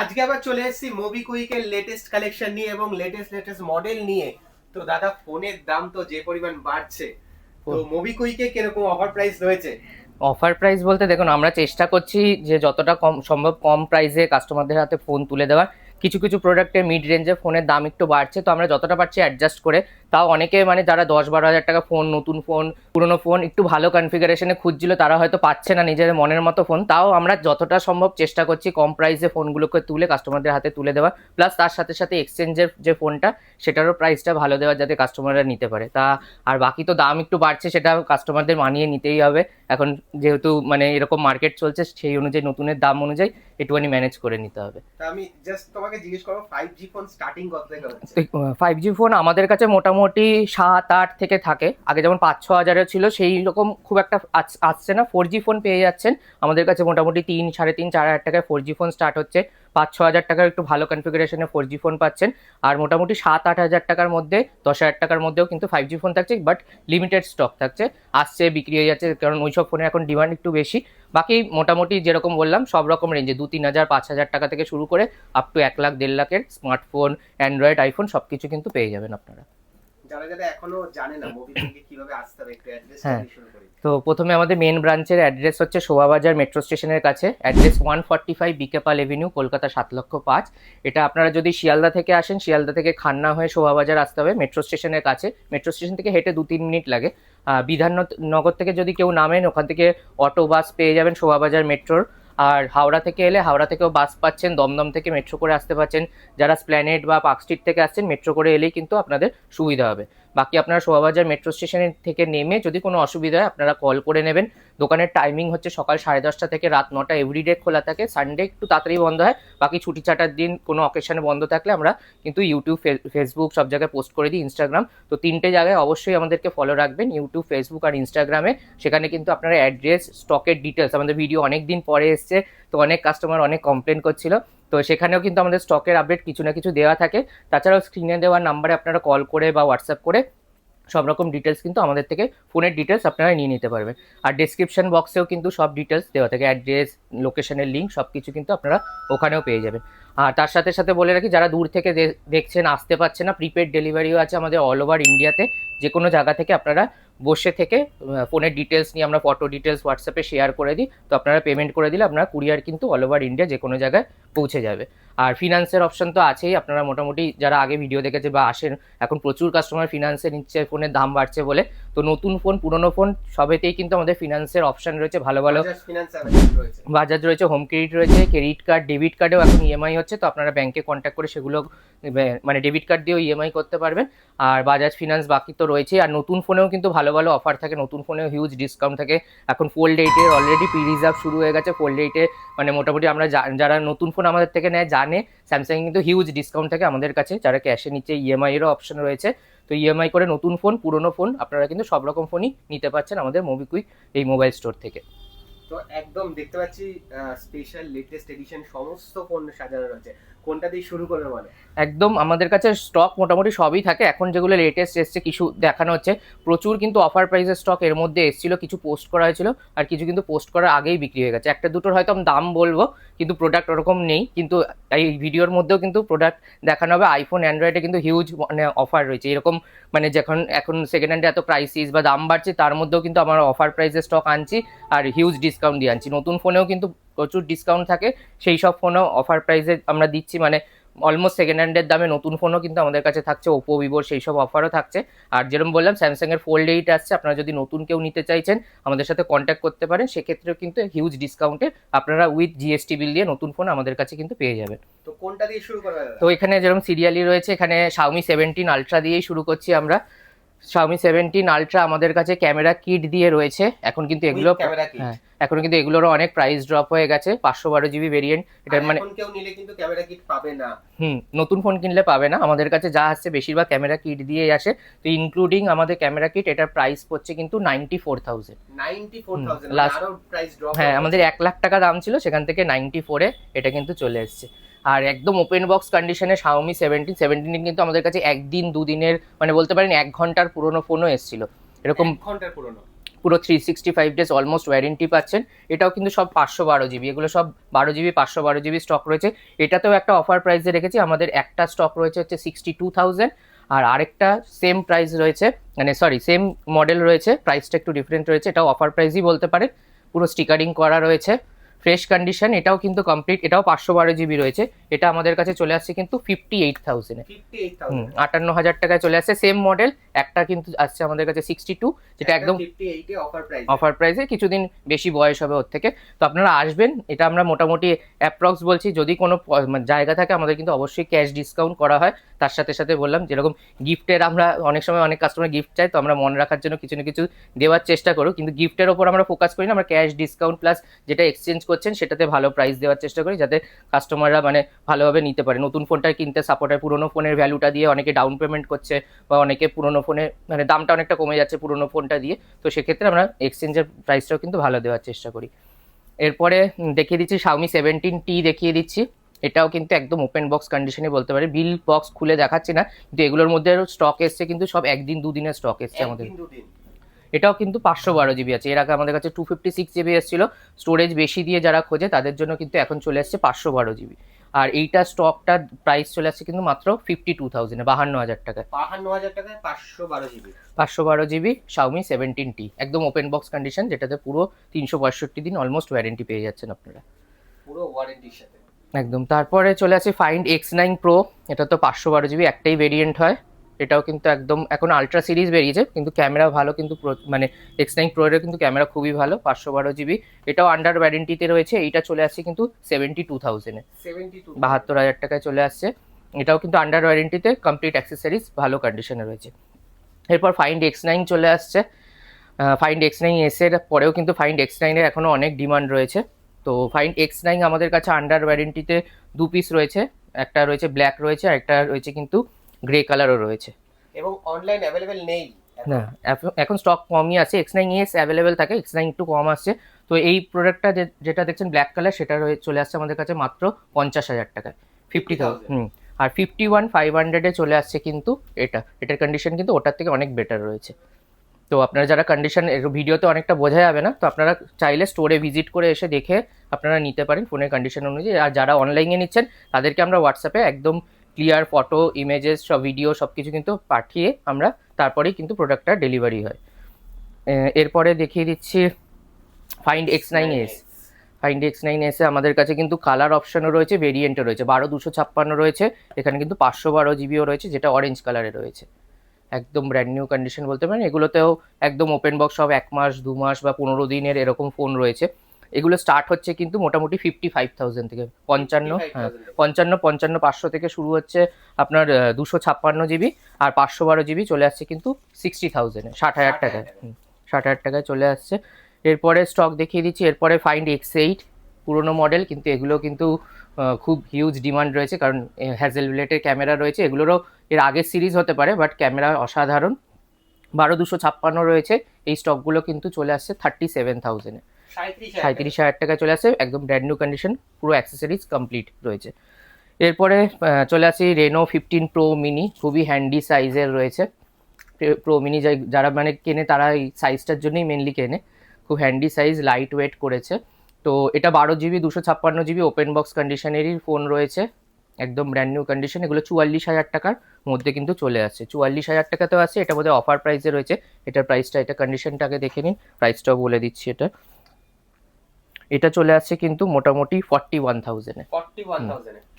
আজকে আবার চলে এসেছি মোবিকুইকের লেটেস্ট কালেকশন নিয়ে এবং লেটেস্ট মডেল নিয়ে। তো দাদা, ফোনের দাম তো যে পরিমাণ বাড়ছে, তো মোবিকুইকে কিরকম অফার প্রাইস রয়েছে? অফার প্রাইস বলতে দেখুন, আমরা চেষ্টা করছি যে যতটা কম সম্ভব কম প্রাইসে কাস্টমারদের হাতে ফোন তুলে দেওয়ার। কিছু কিছু প্রোডাক্টের মিড রেঞ্জে ফোনের দাম একটু বাড়ছে, তো আমরা যতটা পারছি অ্যাডজাস্ট করে। তাও অনেকে মানে যারা 10-12 হাজার টাকা ফোন, নতুন ফোন, পুরোনো ফোন একটু ভালো কনফিগারেশনে খুঁজছিল, তারা হয়তো পাচ্ছে না নিজেদের মনের মতো ফোন। তাও আমরা যতটা সম্ভব চেষ্টা করছি কম প্রাইসে ফোনগুলোকে তুলে কাস্টমারদের হাতে তুলে দেওয়া, প্লাস তার সাথে সাথে এক্সচেঞ্জের যে ফোনটা সেটারও প্রাইসটা ভালো দেওয়া যাতে কাস্টমাররা নিতে পারে। তা আর বাকি তো দাম একটু বাড়ছে, সেটা কাস্টমারদের মানিয়ে নিতেই হবে। এখন যেহেতু মানে এরকম মার্কেট চলছে, সেই অনুযায়ী নতুনের দাম অনুযায়ী একটুখানি ম্যানেজ করে নিতে হবে। তা আমি জাস্ট তোমাকে জিজ্ঞেস করব, 5G ফোন স্টার্টিং কত থেকে হচ্ছে? 5G ফোন আমাদের কাছে মোটামুটি 7-8 থেকে থাকে। আগে যেমন 5-6 হাজারের ছিল, সেই রকম খুব একটা আসছে না। 4G ফোন পেয়ে যাচ্ছেন আমাদের কাছে মোটামুটি 3, 3.5, 4 হাজার টাকায় 4G ফোন স্টার্ট হচ্ছে। 5-6 হাজার টাকার একটু ভালো কনফিগারেশনে 4G ফোন পাচ্ছেন। আর মোটামুটি 7-8 হাজার টাকার মধ্যে, 10 হাজার টাকার মধ্যেও কিন্তু 5G ফোন থাকছে, বাট লিমিটেড স্টক থাকছে। আসছে, বিক্রি হয়ে যাচ্ছে, কারণ ওইসব ফোনের এখন ডিমান্ড একটু বেশি। বাকি মোটামুটি যেরকম বললাম সব রকম রেঞ্জে 2-3 হাজার, 5 হাজার টাকা থেকে শুরু করে আপ টু 1 লাখ 1.5 লাখের স্মার্টফোন, অ্যান্ড্রয়েড, আইফোন সবকিছু কিন্তু পেয়ে যাবেন আপনারা। যারা যারা এখনো জানে না মোবিকুইকে কিভাবে আসতে হবে, একটু অ্যাড্রেসটা হ্যাঁ, দিয়ে শুরু করি। তো প্রথমে আমাদের মেন ব্রাঞ্চের অ্যাড্রেস হচ্ছে শোভাবাজার মেট্রো স্টেশনের কাছে। Address 145 বিকেপাল Avenue, Kolkata 7,05,000। এটা আপনারা যদি শিয়ালদা থেকে আসেন, শিয়ালদা থেকে খান্না হয়ে শোভাবাজার আসতে হবে মেট্রো স্টেশনের কাছে। মেট্রো স্টেশন থেকে হেঁটে 2-3 মিনিট লাগে। বিধাননগর থেকে যদি কেউ নামেন, ওখান থেকে অটো বাস পেয়ে যাবেন শোভাবাজার মেট্রোর। আর হাওড়া থেকে এলে হাওড়া থেকেও বাস পাচ্ছেন, দমদম থেকে মেট্রো করে আসতে পারছেন। যারা স্প্ল্যানেড বা পার্ক স্ট্রিট থেকে আসছেন, মেট্রো করে এলেই কিন্তু আপনাদের সুবিধা হবে। বাকি আপনারা শোভাবাজার মেট্রো স্টেশনের থেকে নেমে যদি কোনো অসুবিধা হয় আপনারা কল করে নেবেন। দোকানের টাইমিং হচ্ছে সকাল 10:30 থেকে রাত 9টা, এভরিডে খোলা থাকে। সানডে একটু তাড়াতাড়ি বন্ধ হয়। বাকি ছুটি ছাটার দিন কোনো অকেশনে বন্ধ থাকলে আমরা কিন্তু ইউটিউব, ফেসবুক সব জায়গায় পোস্ট করে দিই, ইনস্টাগ্রাম। তো 3টে জায়গায় অবশ্যই আমাদেরকে ফলো রাখবেন, ইউটিউব, ফেসবুক আর ইনস্টাগ্রামে। সেখানে কিন্তু আপনারা অ্যাড্রেস, স্টকের ডিটেলস, আমাদের ভিডিও অনেক দিন পরে এসছে, তো অনেক কাস্টমার অনেক কমপ্লেন করছিল, তো সেখানেও কিন্তু আমাদের স্টকের আপডেট কিছু না কিছু দেওয়া থাকে। তাছাড়াও স্ক্রিনে দেওয়া নাম্বারে আপনারা কল করে বা হোয়াটসঅ্যাপ করে সব রকম ডিটেলস কিন্তু আমাদের থেকে, ফোনের ডিটেলস আপনারা নিয়ে নিতে পারবেন। আর ডেসক্রিপশন বক্সেও কিন্তু সব ডিটেলস দেওয়া থাকে, অ্যাড্রেস, লোকেশনের লিঙ্ক সব কিছু কিন্তু আপনারা ওখানেও পেয়ে যাবেন। আর তার সাথে সাথে বলে রাখি, যারা দূর থেকে দেখছেন, আসতে পারছে না, প্রিপেড ডেলিভারিও আছে আমাদের অল ওভার ইন্ডিয়াতে। যে কোনো জায়গা থেকে আপনারা বসে থেকে ফোনের ডিটেলস নিয়ে আমরা ফটো ডিটেলস হোয়াটসঅ্যাপে শেয়ার করে দিই, তো আপনারা পেমেন্ট করে দিলে আপনারা কুরিয়ার কিন্তু অল ওভার ইন্ডিয়া যে কোনো জায়গায় পৌঁছে যাবে। আর ফিনান্সের অপশন তো আছেই। আপনারা মোটামুটি যারা আগে ভিডিও দেখেছে বা আসেন, এখন প্রচুর কাস্টমার ফিনান্সে নিচ্ছে ফোনের দাম বাড়ছে বলে। তো নতুন ফোন, পুরোনো ফোন সবেতেই কিন্তু আমাদের ফিনান্সের অপশন রয়েছে ভালো ভালো। বাজাজ ফিনান্স অ্যাভেলেবল রয়েছে, বাজাজ রয়েছে, হোম ক্রেডিট রয়েছে, ক্রেডিট কার্ড, ডেবিট কার্ডেও এখন ইএমআই হচ্ছে, তো আপনারা ব্যাংকে কন্ট্যাক্ট করে সেগুলো মানে ডেবিট কার্ড দিয়েও ইএমআই করতে পারবেন। আর বাজাজ ফিনান্স বাকি তো রয়েছে। আর নতুন ফোনেও কিন্তু ভালো ভালো অফার থাকে, নতুন ফোনেও হিউজ ডিসকাউন্ট থাকে। এখন Fold 8-এর অলরেডি প্রি রিজার্ভ শুরু হয়ে গেছে। Fold 8-এ মানে মোটামুটি আমরা যারা নতুন ফোন আমাদের থেকে নেয় জানে, স্যামসাং কিন্তু হিউজ ডিসকাউন্ট থাকে আমাদের কাছে। যারা ক্যাশে নিচ্ছে, ইএমআই এরও অপশন রয়েছে। তো ইএমআই করে নতুন ফোন, পুরোনো ফোন আপনারা কিন্তু সব রকম ফোনই নিতে পারছেন আমাদের মোবিকুইক এই মোবাইল স্টোর থেকে। তো একদম দেখতে পাচ্ছি স্পেশাল লেটেস্ট এডিশন সমস্ত ফোন সাজানো রয়েছে। কোনটা দিয়ে শুরু করবে বলো? একদম আমাদের কাছে স্টক মোটামুটি সবই থাকে। এখন যেগুলো লেটেস্ট এসছে কিছু দেখানো হচ্ছে, প্রচুর কিন্তু অফার প্রাইসের স্টক এর মধ্যে এসেছিল, কিছু পোস্ট করা হয়েছিল আর কিছু কিন্তু পোস্ট করার আগেই বিক্রি হয়ে গেছে। একটা দুটোর হয়তো আমি দাম বলবো, কিন্তু প্রোডাক্ট ওরকম নেই। কিন্তু এই ভিডিওর মধ্যেও কিন্তু প্রোডাক্ট দেখানো হবে। আইফোন, অ্যান্ড্রয়েডে কিন্তু হিউজ মানে অফার রয়েছে এরকম। মানে যখন এখন সেকেন্ড হ্যান্ডে এত প্রাইসিস বা দাম বাড়ছে, তার মধ্যেও কিন্তু আমরা অফার প্রাইসের স্টক আনছি আর হিউজ ডিসকাউন্ট দিয়ে আনছি। নতুন ফোনেও কিন্তু প্রচুর ডিসকাউন্ট থাকে, সেই সব ফোনও অফার প্রাইসে আমরা দিচ্ছি। মানে অলমোস্ট সেকেন্ড হ্যান্ডের দামে নতুন ফোনও কিন্তু আমাদের কাছে থাকছে, ওপো, ভিভোর সেই সব অফারও থাকছে। আর যেরকম বললাম, স্যামসাংয়ের Fold 8 আসছে, আপনারা যদি নতুন কেউ নিতে চাইছেন আমাদের সাথে কন্ট্যাক্ট করতে পারেন, সেক্ষেত্রেও কিন্তু হিউজ ডিসকাউন্টে আপনারা উইথ জিএসটি বিল দিয়ে নতুন ফোন আমাদের কাছে কিন্তু পেয়ে যাবেন। তো কোনটা দিয়ে শুরু করবে দাদা? তো এখানে যেরকম সিরিয়ালি রয়েছে, এখানে Xiaomi 17 Ultra দিয়েই শুরু করছি আমরা। Xiaomi 17 Ultra আমাদের কাছে ক্যামেরা কিট দিয়ে রয়েছে। এখন কিন্তু এগুলো, ক্যামেরা কিট? হ্যাঁ, এখন কিন্তু এগুলোরও অনেক প্রাইস ড্রপ হয়ে গেছে। 512 GB ভেরিয়েন্ট এটা, মানে এখন কেউ নিলে কিন্তু ক্যামেরা কিট পাবে না। নতুন ফোন কিনলে পাবে না। আমাদের কাছে যা আসছে বেশিরভাগ ক্যামেরা কিট দিয়েই আসে। তো ইনক্লুডিং আমাদের ক্যামেরা কিট, এটার প্রাইস পড়ছে কিন্তু 94,000। 94,000 লাস্ট, আরো প্রাইস ড্রপ? হ্যাঁ, আমাদের 1 লাখ টাকা দাম ছিল, সেখান থেকে 94-এ এটা কিন্তু চলে এসছে। আর একদম ওপেন বক্স কন্ডিশনে Xiaomi 17 কিন্তু আমাদের কাছে একদিন দুদিনের, মানে বলতে পারেন 1 ঘন্টার পুরোনো ফোনও এসেছিল। এরকম 1 ঘন্টার পুরনো? পুরো 365 ডেজ অলমোস্ট ওয়ারেন্টি পাচ্ছেন। এটাও কিন্তু সব 512 জিবি, এগুলো সব 12 জিবি 512 জিবি স্টক রয়েছে। এটাতেও একটা অফার প্রাইসে রেখেছি, আমাদের একটা স্টক রয়েছে হচ্ছে 62,000, আর আরেকটা সেম প্রাইস রয়েছে, মানে সরি সেম মডেল রয়েছে, প্রাইসটা একটু ডিফারেন্ট রয়েছে, এটাও অফার প্রাইসই বলতে পারেন। পুরো স্টিকারিং করা রয়েছে, ফ্রেশ কন্ডিশন, এটাও কিন্তু কমপ্লিট, এটাও 512 জিবি রয়েছে। এটা আমাদের কাছে চলে আসছে কিন্তু 58,000 58,000 টাকায় চলে আসছে সেম মডেল। একটা কিন্তু আসছে আমাদের কাছে 62, যেটা একদম 58 এ অফার প্রাইসে, কিছুদিন বেশি বয়স হবে ওর থেকে। তো আপনারা আসবেন, এটা আমরা মোটামুটি অ্যাপ্রক্স বলছি, যদি কোনো জায়গা থাকে আমাদের কিন্তু অবশ্যই ক্যাশ ডিসকাউন্ট করা হয়। তার সাথে সাথে বললাম যেরকম গিফটের, আমরা অনেক সময় অনেক কাস্টমার গিফট চাই, তো আমরা মনে রাখার জন্য কিছু না কিছু দেওয়ার চেষ্টা করো, কিন্তু গিফটের ওপর আমরা ফোকাস করি না, আমরা ক্যাশ ডিসকাউন্ট প্লাস যেটা এক্সচেঞ্জ করছেন সেটাতে ভালো প্রাইস দেওয়ার চেষ্টা করি, যাতে কাস্টমাররা মানে ভালোভাবে নিতে পারে। নতুন ফোনটা কিনতে সাপোর্ট হয়, পুরোনো ফোনের ভ্যালুটা দিয়ে অনেকে ডাউন পেমেন্ট করছে, বা অনেকে পুরোনো ফোনে মানে দামটা অনেকটা কমে যাচ্ছে পুরোনো ফোনটা দিয়ে, তো সেক্ষেত্রে আমরা এক্সচেঞ্জের প্রাইসটাও কিন্তু ভালো দেওয়ার চেষ্টা করি। এরপরে দেখিয়ে দিচ্ছি Xiaomi 17T দেখিয়ে দিচ্ছি। এটাও কিন্তু একদম ওপেন বক্স কন্ডিশনে বলতে পারি, বিল বক্স খুলে দেখাচ্ছি না, কিন্তু এগুলোর মধ্যে স্টক এসছে কিন্তু সব একদিন দুদিনের স্টক এসছে আমাদের। এটাও কিন্তু 512 জিবি আছে, এর আগে আমাদের কাছে 256 জিবি এসেছিল। স্টোরেজ বেশি দিয়ে যারা খোঁজে তাদের জন্য কিন্তু এখন চলে আসছে 512 জিবি। আর এইটা স্টকটার প্রাইস চলে আসছে কিন্তু মাত্র 52,000, 52,000 টাকায়। 52,000 টাকায় 512 জিবি 512 জিবি Xiaomi 17T, একদম ওপেন বক্স কন্ডিশন, যেটাতে পুরো 365 দিন অলমোস্ট ওয়ারেন্টি পেয়ে যাচ্ছেন আপনারা, পুরো ওয়ারেন্টির সাথে একদম। তারপরে চলে আসে Find X9 Pro, এটা তো 512 জিবি, একটাই ভেরিয়েন্ট হয়। এটাও কিন্তু একদম এখন আলট্রা সিরিজ বেরিয়েছে, কিন্তু ক্যামেরা ভালো, কিন্তু মানে X9 Pro এর কিন্তু ক্যামেরা খুবই ভালো, 512 জিবি। এটাও আন্ডার ওয়ারেন্টিতে রয়েছে, এইটা চলে আসছে কিন্তু 72,000 72,000 টাকায় চলে আসছে। এটাও কিন্তু আন্ডার ওয়ারেন্টিতে, কমপ্লিট অ্যাক্সেসরিজ ভালো কন্ডিশনে রয়েছে। এরপর Find X9 চলে আসছে। Find X9s এর পরেও কিন্তু Find X9 এর এখনো অনেক ডিমান্ড রয়েছে। তো Find X9 আমাদের কাছে আন্ডার ওয়ারেন্টিতে 2 পিস রয়েছে, একটা রয়েছে ব্ল্যাক রয়েছে, আর একটা রয়েছে কিন্তু গ্রে কালারও রয়েছে। এবং অনলাইন অ্যাভেলেবেল নেই না, এখন স্টক কমই আছে। X9s অ্যাভেলেবেল থাকে, X9 একটু কম আসছে। তো এই প্রোডাক্টটা যেটা দেখছেন ব্ল্যাক কালার, সেটা চলে আসছে আমাদের কাছে মাত্র 50,000 টাকায়, 50,000। আর 51,500 চলে আসছে কিন্তু এটার কন্ডিশন কিন্তু ওটার থেকে অনেক বেটার রয়েছে। তো আপনারা যারা কন্ডিশন, ভিডিওতে অনেকটা বোঝা যাবে না, তো আপনারা চাইলে স্টোরে ভিজিট করে এসে দেখে আপনারা নিতে পারেন ফোনের কন্ডিশন অনুযায়ী। আর যারা অনলাইনে নিচ্ছেন তাদেরকে আমরা হোয়াটসঅ্যাপে একদম ক্লিয়ার ফটো, ইমেজেস, সব ভিডিও সব কিছু কিন্তু পাঠিয়ে আমরা তারপরেই কিন্তু প্রোডাক্টটা ডেলিভারি হয়। এরপরে দেখিয়ে দিচ্ছি Find X9s। Find X9s এ আমাদের কাছে কিন্তু কালার অপশনও রয়েছে, ভেরিয়েন্টও রয়েছে, 12/256 রয়েছে, এখানে কিন্তু 512 জিবিও রয়েছে, যেটা অরেঞ্জ কালারে রয়েছে। একদম ব্র্যান্ড নিউ কন্ডিশন বলতে পারেন। এগুলোতেও একদম ওপেন বক্স, সব 1 মাস 2 মাস বা 15 দিনের এরকম ফোন রয়েছে। এগুলো স্টার্ট হচ্ছে কিন্তু মোটামুটি 55,000 থেকে, 55,500 থেকে শুরু হচ্ছে আপনার 256 জিবি, আর 512 জিবি চলে আসছে কিন্তু 60,000, 60,000 টাকায়, 60,000 টাকায় চলে আসছে। এরপরে স্টক দেখিয়ে দিচ্ছি। এরপরে Find X8, পুরোনো মডেল, কিন্তু এগুলো কিন্তু খুব হিউজ ডিমান্ড রয়েছে, কারণ হ্যাজেলব্লেডের ক্যামেরা রয়েছে। এগুলোরও এর আগের সিরিজ হতে পারে, বাট ক্যামেরা অসাধারণ। 12/256 রয়েছে। এই স্টকগুলো কিন্তু চলে আসছে 37,000, 37,000 টাকায় চলে আসছে, একদম ব্র্যান্ড নিউ কন্ডিশন, পুরো অ্যাক্সেসরিজ কমপ্লিট রয়েছে। এরপরে চলে আসি Reno 15 Pro Mini, খুবই হ্যান্ডি সাইজের রয়েছে। প্রো মিনি যারা মানে কেনে তারা এই সাইজটার জন্যই মেনলি কেনে, খুব হ্যান্ডি সাইজ, লাইট ওয়েট করেছে। তো এটা 12 জিবি 256 জিবি ওপেন বক্স কন্ডিশনেরই ফোন রয়েছে, একদম ব্র্যান্ড নিউ কন্ডিশন। এগুলো 44,000 টাকার মধ্যে কিন্তু চলে আসছে, 44,000 টাকাতেও আছে। এটা বোধহয় অফার প্রাইসে রয়েছে, এটার প্রাইসটা, এটা কন্ডিশনটাকে দেখে নিন, প্রাইসটাও বলে দিচ্ছি। এটা চলে আসছে কিন্তু মোটামুটি 41,000,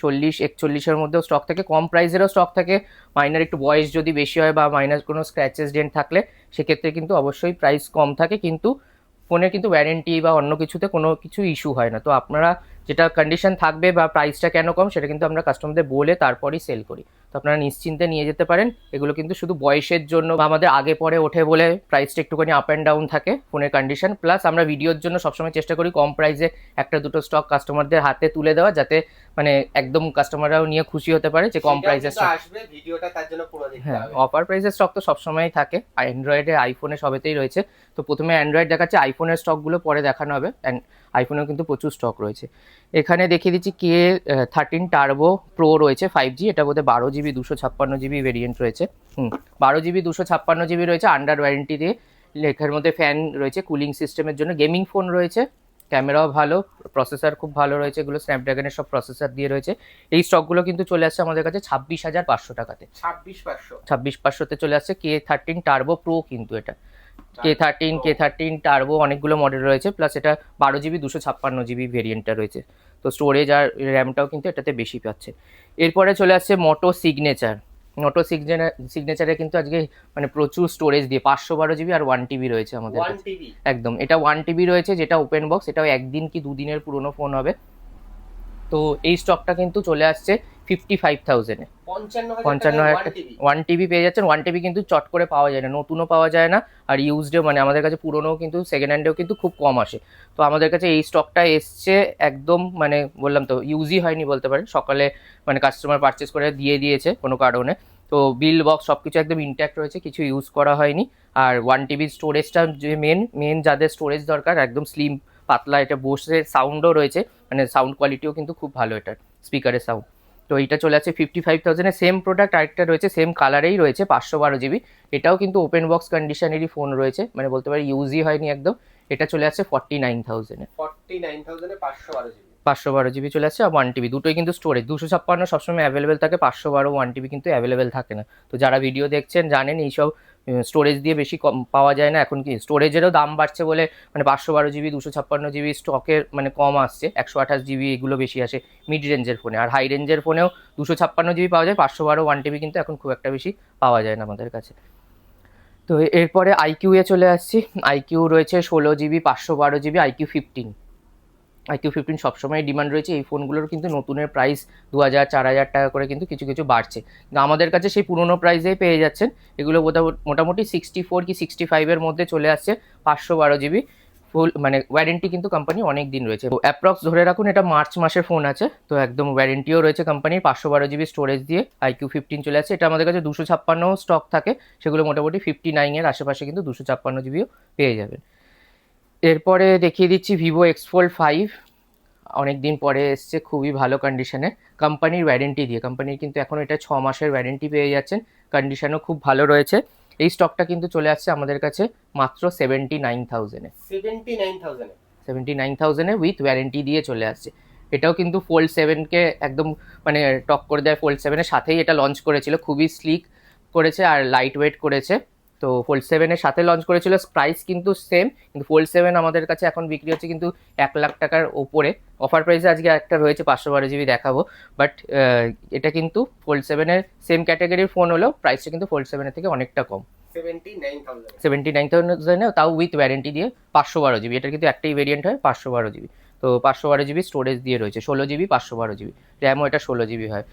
40-41 মধ্যেও স্টক থাকে, কম প্রাইসেরও স্টক থাকে। মাইনার একটু বয়স যদি বেশি হয় বা মাইনার কোনো স্ক্র্যাচেস ডেন্ট থাকলে সেক্ষেত্রে কিন্তু অবশ্যই প্রাইস কম থাকে, কিন্তু ফোনের কিন্তু ওয়ারেন্টি বা অন্য কিছুতে কোনো কিছু ইস্যু হয় না। তো আপনারা যেটা কন্ডিশন থাকবে বা প্রাইসটা কেন কম, সেটা কিন্তু আমরা কাস্টমারদের বলে তারপরেই সেল করি। তো আপনারা নিশ্চিন্তে নিয়ে যেতে পারেন। এগুলো কিন্তু শুধু বয়সের জন্য বা আমাদের আগে পরে ওঠে বলে প্রাইসটা একটুখানি আপ অ্যান্ড ডাউন থাকে ফোনের কন্ডিশন। প্লাস আমরা ভিডিওর জন্য সবসময় চেষ্টা করি কম প্রাইসে একটা দুটো স্টক কাস্টমারদের হাতে তুলে দেওয়া, যাতে মানে একদম কাস্টমাররাও নিয়ে খুশি হতে পারে যে কম প্রাইসের স্টক আসবে, ভিডিওটা তার জন্য পুরো দেখতে হ্যাঁ, হবে। অফার প্রাইসের স্টক তো সবসময়ই থাকে, অ্যান্ড্রয়েডে, আইফোনে সবেতেই রয়েছে। তো প্রথমে অ্যান্ড্রয়েড দেখাচ্ছে, আইফোনের স্টকগুলো পরে দেখানো হবে। অ্যান্ড আইফোনেও কিন্তু প্রচুর স্টক রয়েছে। এখানে দেখিয়ে দিচ্ছি K13 টার্বো প্রো রয়েছে 5G, এটা বোধহয় 12 জিবি 256 জিবি ভেরিয়েন্ট রয়েছে। 12 জিবি 256 জিবি রয়েছে, আন্ডার ওয়ারেন্টি দিয়ে। লেখার মধ্যে ফ্যান রয়েছে কুলিং সিস্টেমের জন্য, গেমিং ফোন রয়েছে, ক্যামেরাও ভালো, প্রসেসর খুব ভালো রয়েছে, এগুলো স্ন্যাপড্রাগনের সব প্রসেসর দিয়ে রয়েছে। এই স্টকগুলো কিন্তু চলে আসছে আমাদের কাছে 26,500 টাকাতে, 26,500-তে চলে আসছে। K13 টার্বো প্রো কিন্তু এটা, K13 টার্বো অনেকগুলো মডেল রয়েছে, প্লাস এটা 12 GB 256 GB ভেরিয়েন্টটা রয়েছে। তো স্টোরেজ আর র্যামটাও কিন্তু এটাতে বেশি পাচ্ছে। এরপরে চলে আসছে মোটো সিগনেচারে কিন্তু আজকে মানে প্রচুর স্টোরেজ দিয়ে 512 GB আর 1 TB রয়েছে আমাদের কাছে। একদম এটা 1 TB রয়েছে, যেটা ওপেন বক্স, এটাও একদিন কি দুদিনের পুরনো ফোন হবে। তো এই স্টকটা কিন্তু চলে আসছে 55,000-এ, 55,000 1 TB পেয়ে যাচ্ছেন। 1 TB কিন্তু চট করে পাওয়া যায় না, নতুনও পাওয়া যায় না, আর ইউজডেও মানে আমাদের কাছে পুরোনোও কিন্তু সেকেন্ড হ্যান্ডেও কিন্তু খুব কম আসে। তো আমাদের কাছে এই স্টকটা এসছে একদম, মানে বললাম তো ইউজই হয়নি বলতে পারেন, সকালে মানে কাস্টমার পারচেস করে দিয়ে দিয়েছে কোনো কারণে। তো বিল বক্স সব কিছু একদম ইনট্যাক্ট রয়েছে, কিছু ইউজ করা হয়নি। আর 1 TB স্টোরেজটা যে মেন যাদের স্টোরেজ দরকার, একদম স্লিম পাতলা, এটা বোসের সাউন্ডও রয়েছে, মানে সাউন্ড কোয়ালিটিও কিন্তু খুব ভালো এটার, স্পিকারের সাউন্ড। তো এইটা চলে আসছে 55,000-এ। সেম প্রোডাক্ট আরেকটা রয়েছে, সেম কালারেই রয়েছে, 512 GB। এটাও কিন্তু ওপেন বক্স কন্ডিশনেরই ফোন রয়েছে, মানে বলতে পারি ইউজই হয়নি একদম। এটা চলে আসছে 49,000-এ, 512 GB চলে আসছে। আর 1 TB দুটোই কিন্তু স্টোরেজ, 256 সবসময় অ্যাভেলেবেল থাকে, 512 1 TB কিন্তু অ্যাভেলেবেল থাকে না। তো যারা ভিডিও দেখছেন জানেন এইসব স্টোরেজ দিয়ে বেশি কম পাওয়া যায় না এখন, কি স্টোরেজেরও দাম বাড়ছে বলে মানে 512 GB 256 GB স্টকের মানে কম আসছে, 128 GB এগুলো বেশি আসে মিড রেঞ্জের ফোনে। আর হাই রেঞ্জের ফোনেও 256 GB পাওয়া যায়, 512 1 TB কিন্তু এখন খুব একটা বেশি পাওয়া যায় না আমাদের কাছে। তো এরপরে আইকিউ এ চলে আসছি। আইকিউ রয়েছে 16 GB 512 GB IQ15 সবসময় ডিমান্ড রয়েছে। এই ফোনগুলোর কিন্তু নতুনের প্রাইস 2,000-4,000 টাকা করে কিন্তু কিছু কিছু বাড়ছে, কিন্তু আমাদের কাছে সেই পুরোনো প্রাইসেই পেয়ে যাচ্ছেন। এগুলো মোটামুটি 64 কি 65-এর মধ্যে চলে আসছে, 512 GB ফুল, মানে ওয়ারেন্টি কিন্তু কোম্পানি অনেক দিন রয়েছে। তো অ্যাপ্রক্স ধরে রাখুন এটা মার্চ মাসের ফোন আছে, তো একদম ওয়ারেন্টিও রয়েছে কোম্পানির। 512 GB স্টোরেজ দিয়ে IQ15 চলে আসছে। এটা আমাদের কাছে 256 স্টক থাকে, সেগুলো মোটামুটি 59-এর আশেপাশে কিন্তু 256 GBও পেয়ে যাবেন। এরপরে দেখিয়ে দিচ্ছি ভিভো X Fold 5, অনেক দিন পরে এসছে, খুবই ভালো কন্ডিশনে, কোম্পানির ওয়ারেন্টি দিয়ে। কোম্পানির কিন্তু এখন এটা 6 মাসের ওয়ারেন্টি পেয়ে যাচ্ছেন, কন্ডিশনও খুব ভালো রয়েছে। এই স্টকটা কিন্তু চলে আসছে আমাদের কাছে মাত্র 79,000-এ, 79,000-এ উইথ ওয়ারেন্টি দিয়ে চলে আসছে। এটাও কিন্তু Fold 7-কে একদম মানে টক করে দেয়, Fold 7-এর সাথেই এটা লঞ্চ করেছিল, খুবই স্লিক করেছে আর লাইট ওয়েট করেছে। তো Fold 7-এর সাথে লঞ্চ করেছিল, প্রাইস কিন্তু সেম, কিন্তু Fold 7 আমাদের কাছে এখন বিক্রি হচ্ছে কিন্তু 1,00,000 টাকার ওপরে। অফার প্রাইসে আজকে একটা রয়েছে 512 GB দেখাবো, বাট এটা কিন্তু Fold 7-এর সেম ক্যাটাগরির ফোন হলেও প্রাইসটা কিন্তু Fold 7-এর থেকে অনেকটা কম, 79,000-এ, তাও উইথ ওয়ারেন্টি দিয়ে 512 GB। এটার কিন্তু একটাই ভেরিয়েন্ট হয় 512 GB। তো 512 GB স্টোরেজ দিয়ে রয়েছে, 16 GB 512 GB র্যামও, এটা 16 GB হয়।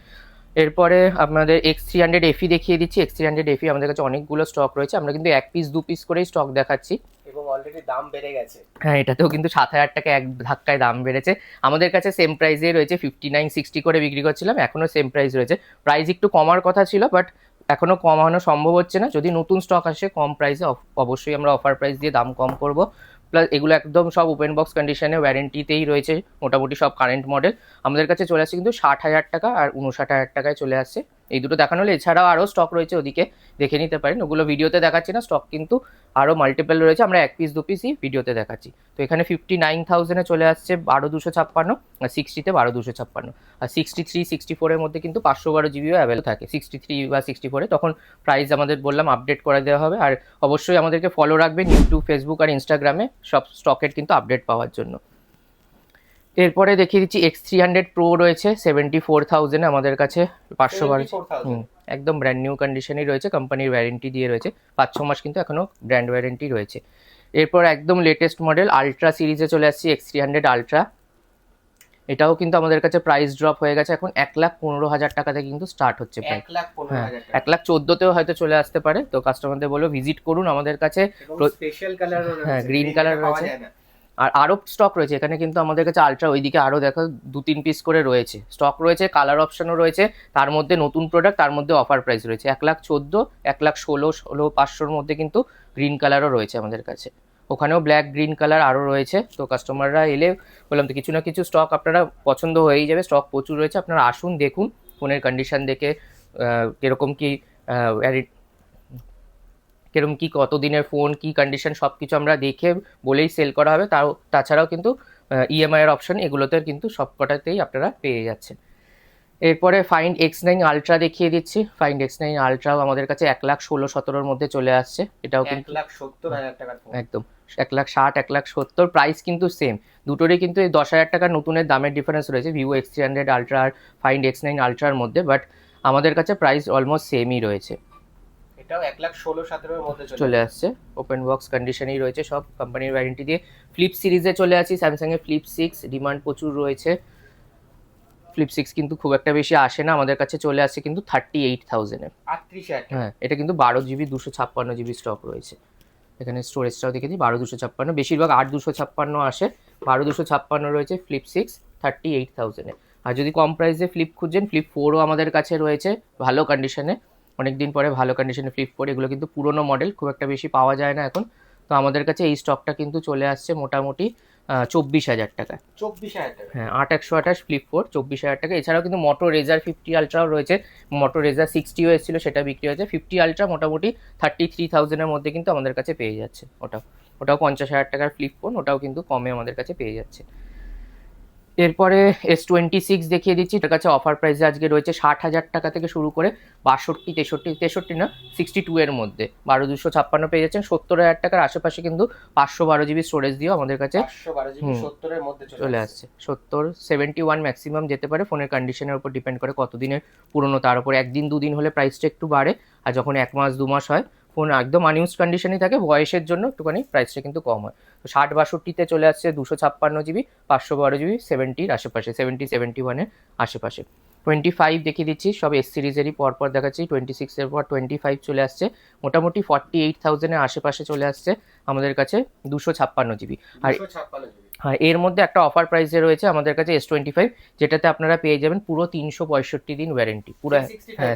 এরপরে আপনাদের X300 FE দেখিয়ে দিচ্ছি। X300 FE আমাদের কাছে অনেকগুলো স্টক রয়েছে, আমরা কিন্তু 1 পিস 2 পিস করেই স্টক দেখাচ্ছি, এবং অলরেডি দাম বেড়ে গেছে। হ্যাঁ, এটাতেও কিন্তু 7,000 টাকা এক ধাক্কায় দাম বেড়েছে। আমাদের কাছে সেম প্রাইসে রয়েছে, 59-60 করে বিক্রি করছিলাম, এখনও সেম প্রাইস রয়েছে। প্রাইস একটু কমার কথা ছিল, বাট এখনও কমানো সম্ভব হচ্ছে না। যদি নতুন স্টক আসে কম প্রাইসে, অবশ্যই আমরা অফার প্রাইস দিয়ে দাম কম করব। প্লাস এগুলো একদম সব ওপেন বক্স কন্ডিশনে ওয়ারেন্টিতেই রয়েছে, মোটামুটি সব কারেন্ট মডেল। আমাদের কাছে চলে আসছে কিন্তু 60,000 টাকা আর 59,000 টাকায় চলে আসছে। এই দুটো দেখানো হলে এছাড়াও আরও স্টক রয়েছে, ওদিকে দেখে নিতে পারেন, ওগুলো ভিডিওতে দেখাচ্ছি না। স্টক কিন্তু আরও মাল্টিপল রয়েছে, আমরা 1 পিস 2 পিসই ভিডিওতে দেখাচ্ছি। তো এখানে 59,000-এ চলে আসছে 12,256, আর 60-তে 12,256, আর 63-64-এর মধ্যে কিন্তু 512 GBও অ্যাভেলেবল থাকে। 63 বা 64-এ তখন প্রাইস আমাদের বললাম আপডেট করে দেওয়া হবে। আর অবশ্যই আমাদেরকে ফলো রাখবেন ইউটিউব, ফেসবুক আর ইনস্টাগ্রামে সব স্টকের কিন্তু আপডেট পাওয়ার জন্য। এরপরে দেখিয়ে দিচ্ছি X300 Pro রয়েছে 74,000-এ আমাদের কাছে, 512, একদম ব্র্যান্ড নিউ কন্ডিশনই রয়েছে, কোম্পানির ওয়ারেন্টি দিয়ে রয়েছে, 5-6 মাস কিন্তু এখনও ব্র্যান্ড ওয়ারেন্টি রয়েছে। এরপর একদম লেটেস্ট মডেল আলট্রা সিরিজে চলে আসছি, X300 আলট্রা। এটাও কিন্তু আমাদের কাছে প্রাইস ড্রপ হয়ে গেছে, এখন 1,15,000 টাকা থেকে কিন্তু স্টার্ট হচ্ছে প্রাইস। 1,14,000-তেও হয়তো চলে আসতে পারে। তো কাস্টমারদের বলবো ভিজিট করুন আমাদের কাছে। স্পেশাল কালার, হ্যাঁ, গ্রিন কালার রয়েছে, আর আরও স্টক রয়েছে এখানে কিন্তু আমাদের কাছে। আলট্রা ওইদিকে আরও দেখো 2-3 পিস করে রয়েছে, স্টক রয়েছে, কালার অপশনও রয়েছে, তার মধ্যে নতুন প্রোডাক্ট, তার মধ্যে অফার প্রাইস রয়েছে। 1,14,000, 1,16,500-র মধ্যে কিন্তু গ্রিন কালারও রয়েছে আমাদের কাছে, ওখানেও ব্ল্যাক গ্রিন কালার আরও রয়েছে। তো কাস্টমাররা এলে বললাম তো কিছু না কিছু স্টক আপনারা পছন্দ হয়েই যাবে, স্টক প্রচুর রয়েছে। আপনারা আসুন, দেখুন ফোনের কন্ডিশন দেখে কীরকম কী কিরকম কি কত দিনের ফোন কি কন্ডিশন সব কিছু আমরা দেখে বলেই সেল করা হবে। তাছাড়াও কিন্তু ইএমআই এর অপশন এগুলোতে কিন্তু সবকটাতেই আপনারা পেয়ে যাচ্ছেন। এরপরে ফাইন্ড X9 আলট্রা দেখিয়ে দিচ্ছি। ফাইন্ড X9 আলট্রাও আমাদের কাছে 1,16,17 মধ্যে চলে আসছে। এটাও কিন্তু 1,70,000 টাকার ফোন। একদম 1,60,000 1,70,000 প্রাইস কিন্তু সেম। দুটোরই কিন্তু এই 10,000 টাকার নতুনের দামের ডিফারেন্স রয়েছে ভিভো X300 আলট্রা আর ফাইন্ড X9 আলট্রার মধ্যে, বাট আমাদের কাছে প্রাইস অলমোস্ট সেমই রয়েছে। এটাও 1,16,17 এর মধ্যে চলে আসছে, ওপেন বক্স কন্ডিশনেই রয়েছে, সব কোম্পানির ওয়ারেন্টি দিয়ে। ফ্লিপ সিরিজে চলে আসি, স্যামসাং এর ফ্লিপ 6 ডিমান্ড প্রচুর রয়েছে। ফ্লিপ 6 কিন্তু খুব একটা বেশি আসে না, আমাদের কাছে চলে আসছে কিন্তু 38,000 এ। 38,000 টাকা। হ্যাঁ, এটা কিন্তু 12GB 256GB স্টক রয়েছে। এখানে স্টোরেজটাও দেখে দিই, 12,256, বেশিরভাগ 8,256 আসে, 12,256 রয়েছে ফ্লিপ 6 38,000 এ। আর যদি কম প্রাইসে ফ্লিপ খুঁজছেন, ফ্লিপ 4ও আমাদের কাছে রয়েছে ভালো কন্ডিশনে, অনেকদিন পরে ভালো কন্ডিশনে ফ্লিপ 4। এগুলো কিন্তু পুরোনো মডেল, খুব একটা বেশি পাওয়া যায় না এখন। তো আমাদের কাছে এই স্টকটা কিন্তু চলে আসছে মোটামুটি 24,000 টাকা। 24,000 টাকা। হ্যাঁ, 8,128 ফ্লিপ 4 24,000 টাকা। এছাড়াও কিন্তু মোটো রেজার 50 আলট্রাও রয়েছে, মোটো রেজার 60ও এসেছিল, সেটা বিক্রি হয়েছে। 50 আলট্রা মোটামুটি 33,000 এর মধ্যে কিন্তু আমাদের কাছে পেয়ে যাচ্ছে। ওটাও 50,000 টাকার ফ্লিপ ফোন, ওটাও কিন্তু কমে আমাদের কাছে পেয়ে যাচ্ছে। এরপরে S26 দেখিয়ে দিচ্ছি। এটার কাছে অফার প্রাইসে আজকে রয়েছে 60,000 টাকা থেকে শুরু করে 62, 63 না 62 এর মধ্যে 12,256 পেয়ে যাচ্ছেন। 70,000 টাকার আশেপাশে কিন্তু 512GB স্টোরেজ দিয়েও আমাদের কাছে 512GB 70 এর মধ্যে চলে আসছে। 70, 71 ম্যাক্সিমাম যেতে পারে, ফোনের কন্ডিশনের উপর ডিপেন্ড করে কতদিনের পুরনো, তার উপর একদিন দুদিন হলে প্রাইসটা একটু বাড়ে, আর যখন 1 মাস 2 মাস হয় ফোন একদম আনইউজ কন্ডিশনই থাকে, বয়সের জন্য একটুখানি প্রাইসটা কিন্তু কম হয়। তো 60-62তে চলে আসছে 256GB 512GB 70-র আশেপাশে, 71 এর আশেপাশে। 25 দেখিয়ে দিচ্ছি, সব এস সিরিজেরই পরপর দেখাচ্ছি। 26 এর পর 25 চলে আসছে মোটামুটি 48,000 এর আশেপাশে চলে আসছে আমাদের কাছে 256GB। আর 256GB। হ্যাঁ, এর মধ্যে একটা অফার প্রাইসে রয়েছে আমাদের কাছে S25, যেটাতে আপনারা পেয়ে যাবেন পুরো 365 দিন ওয়ারেন্টি, পুরো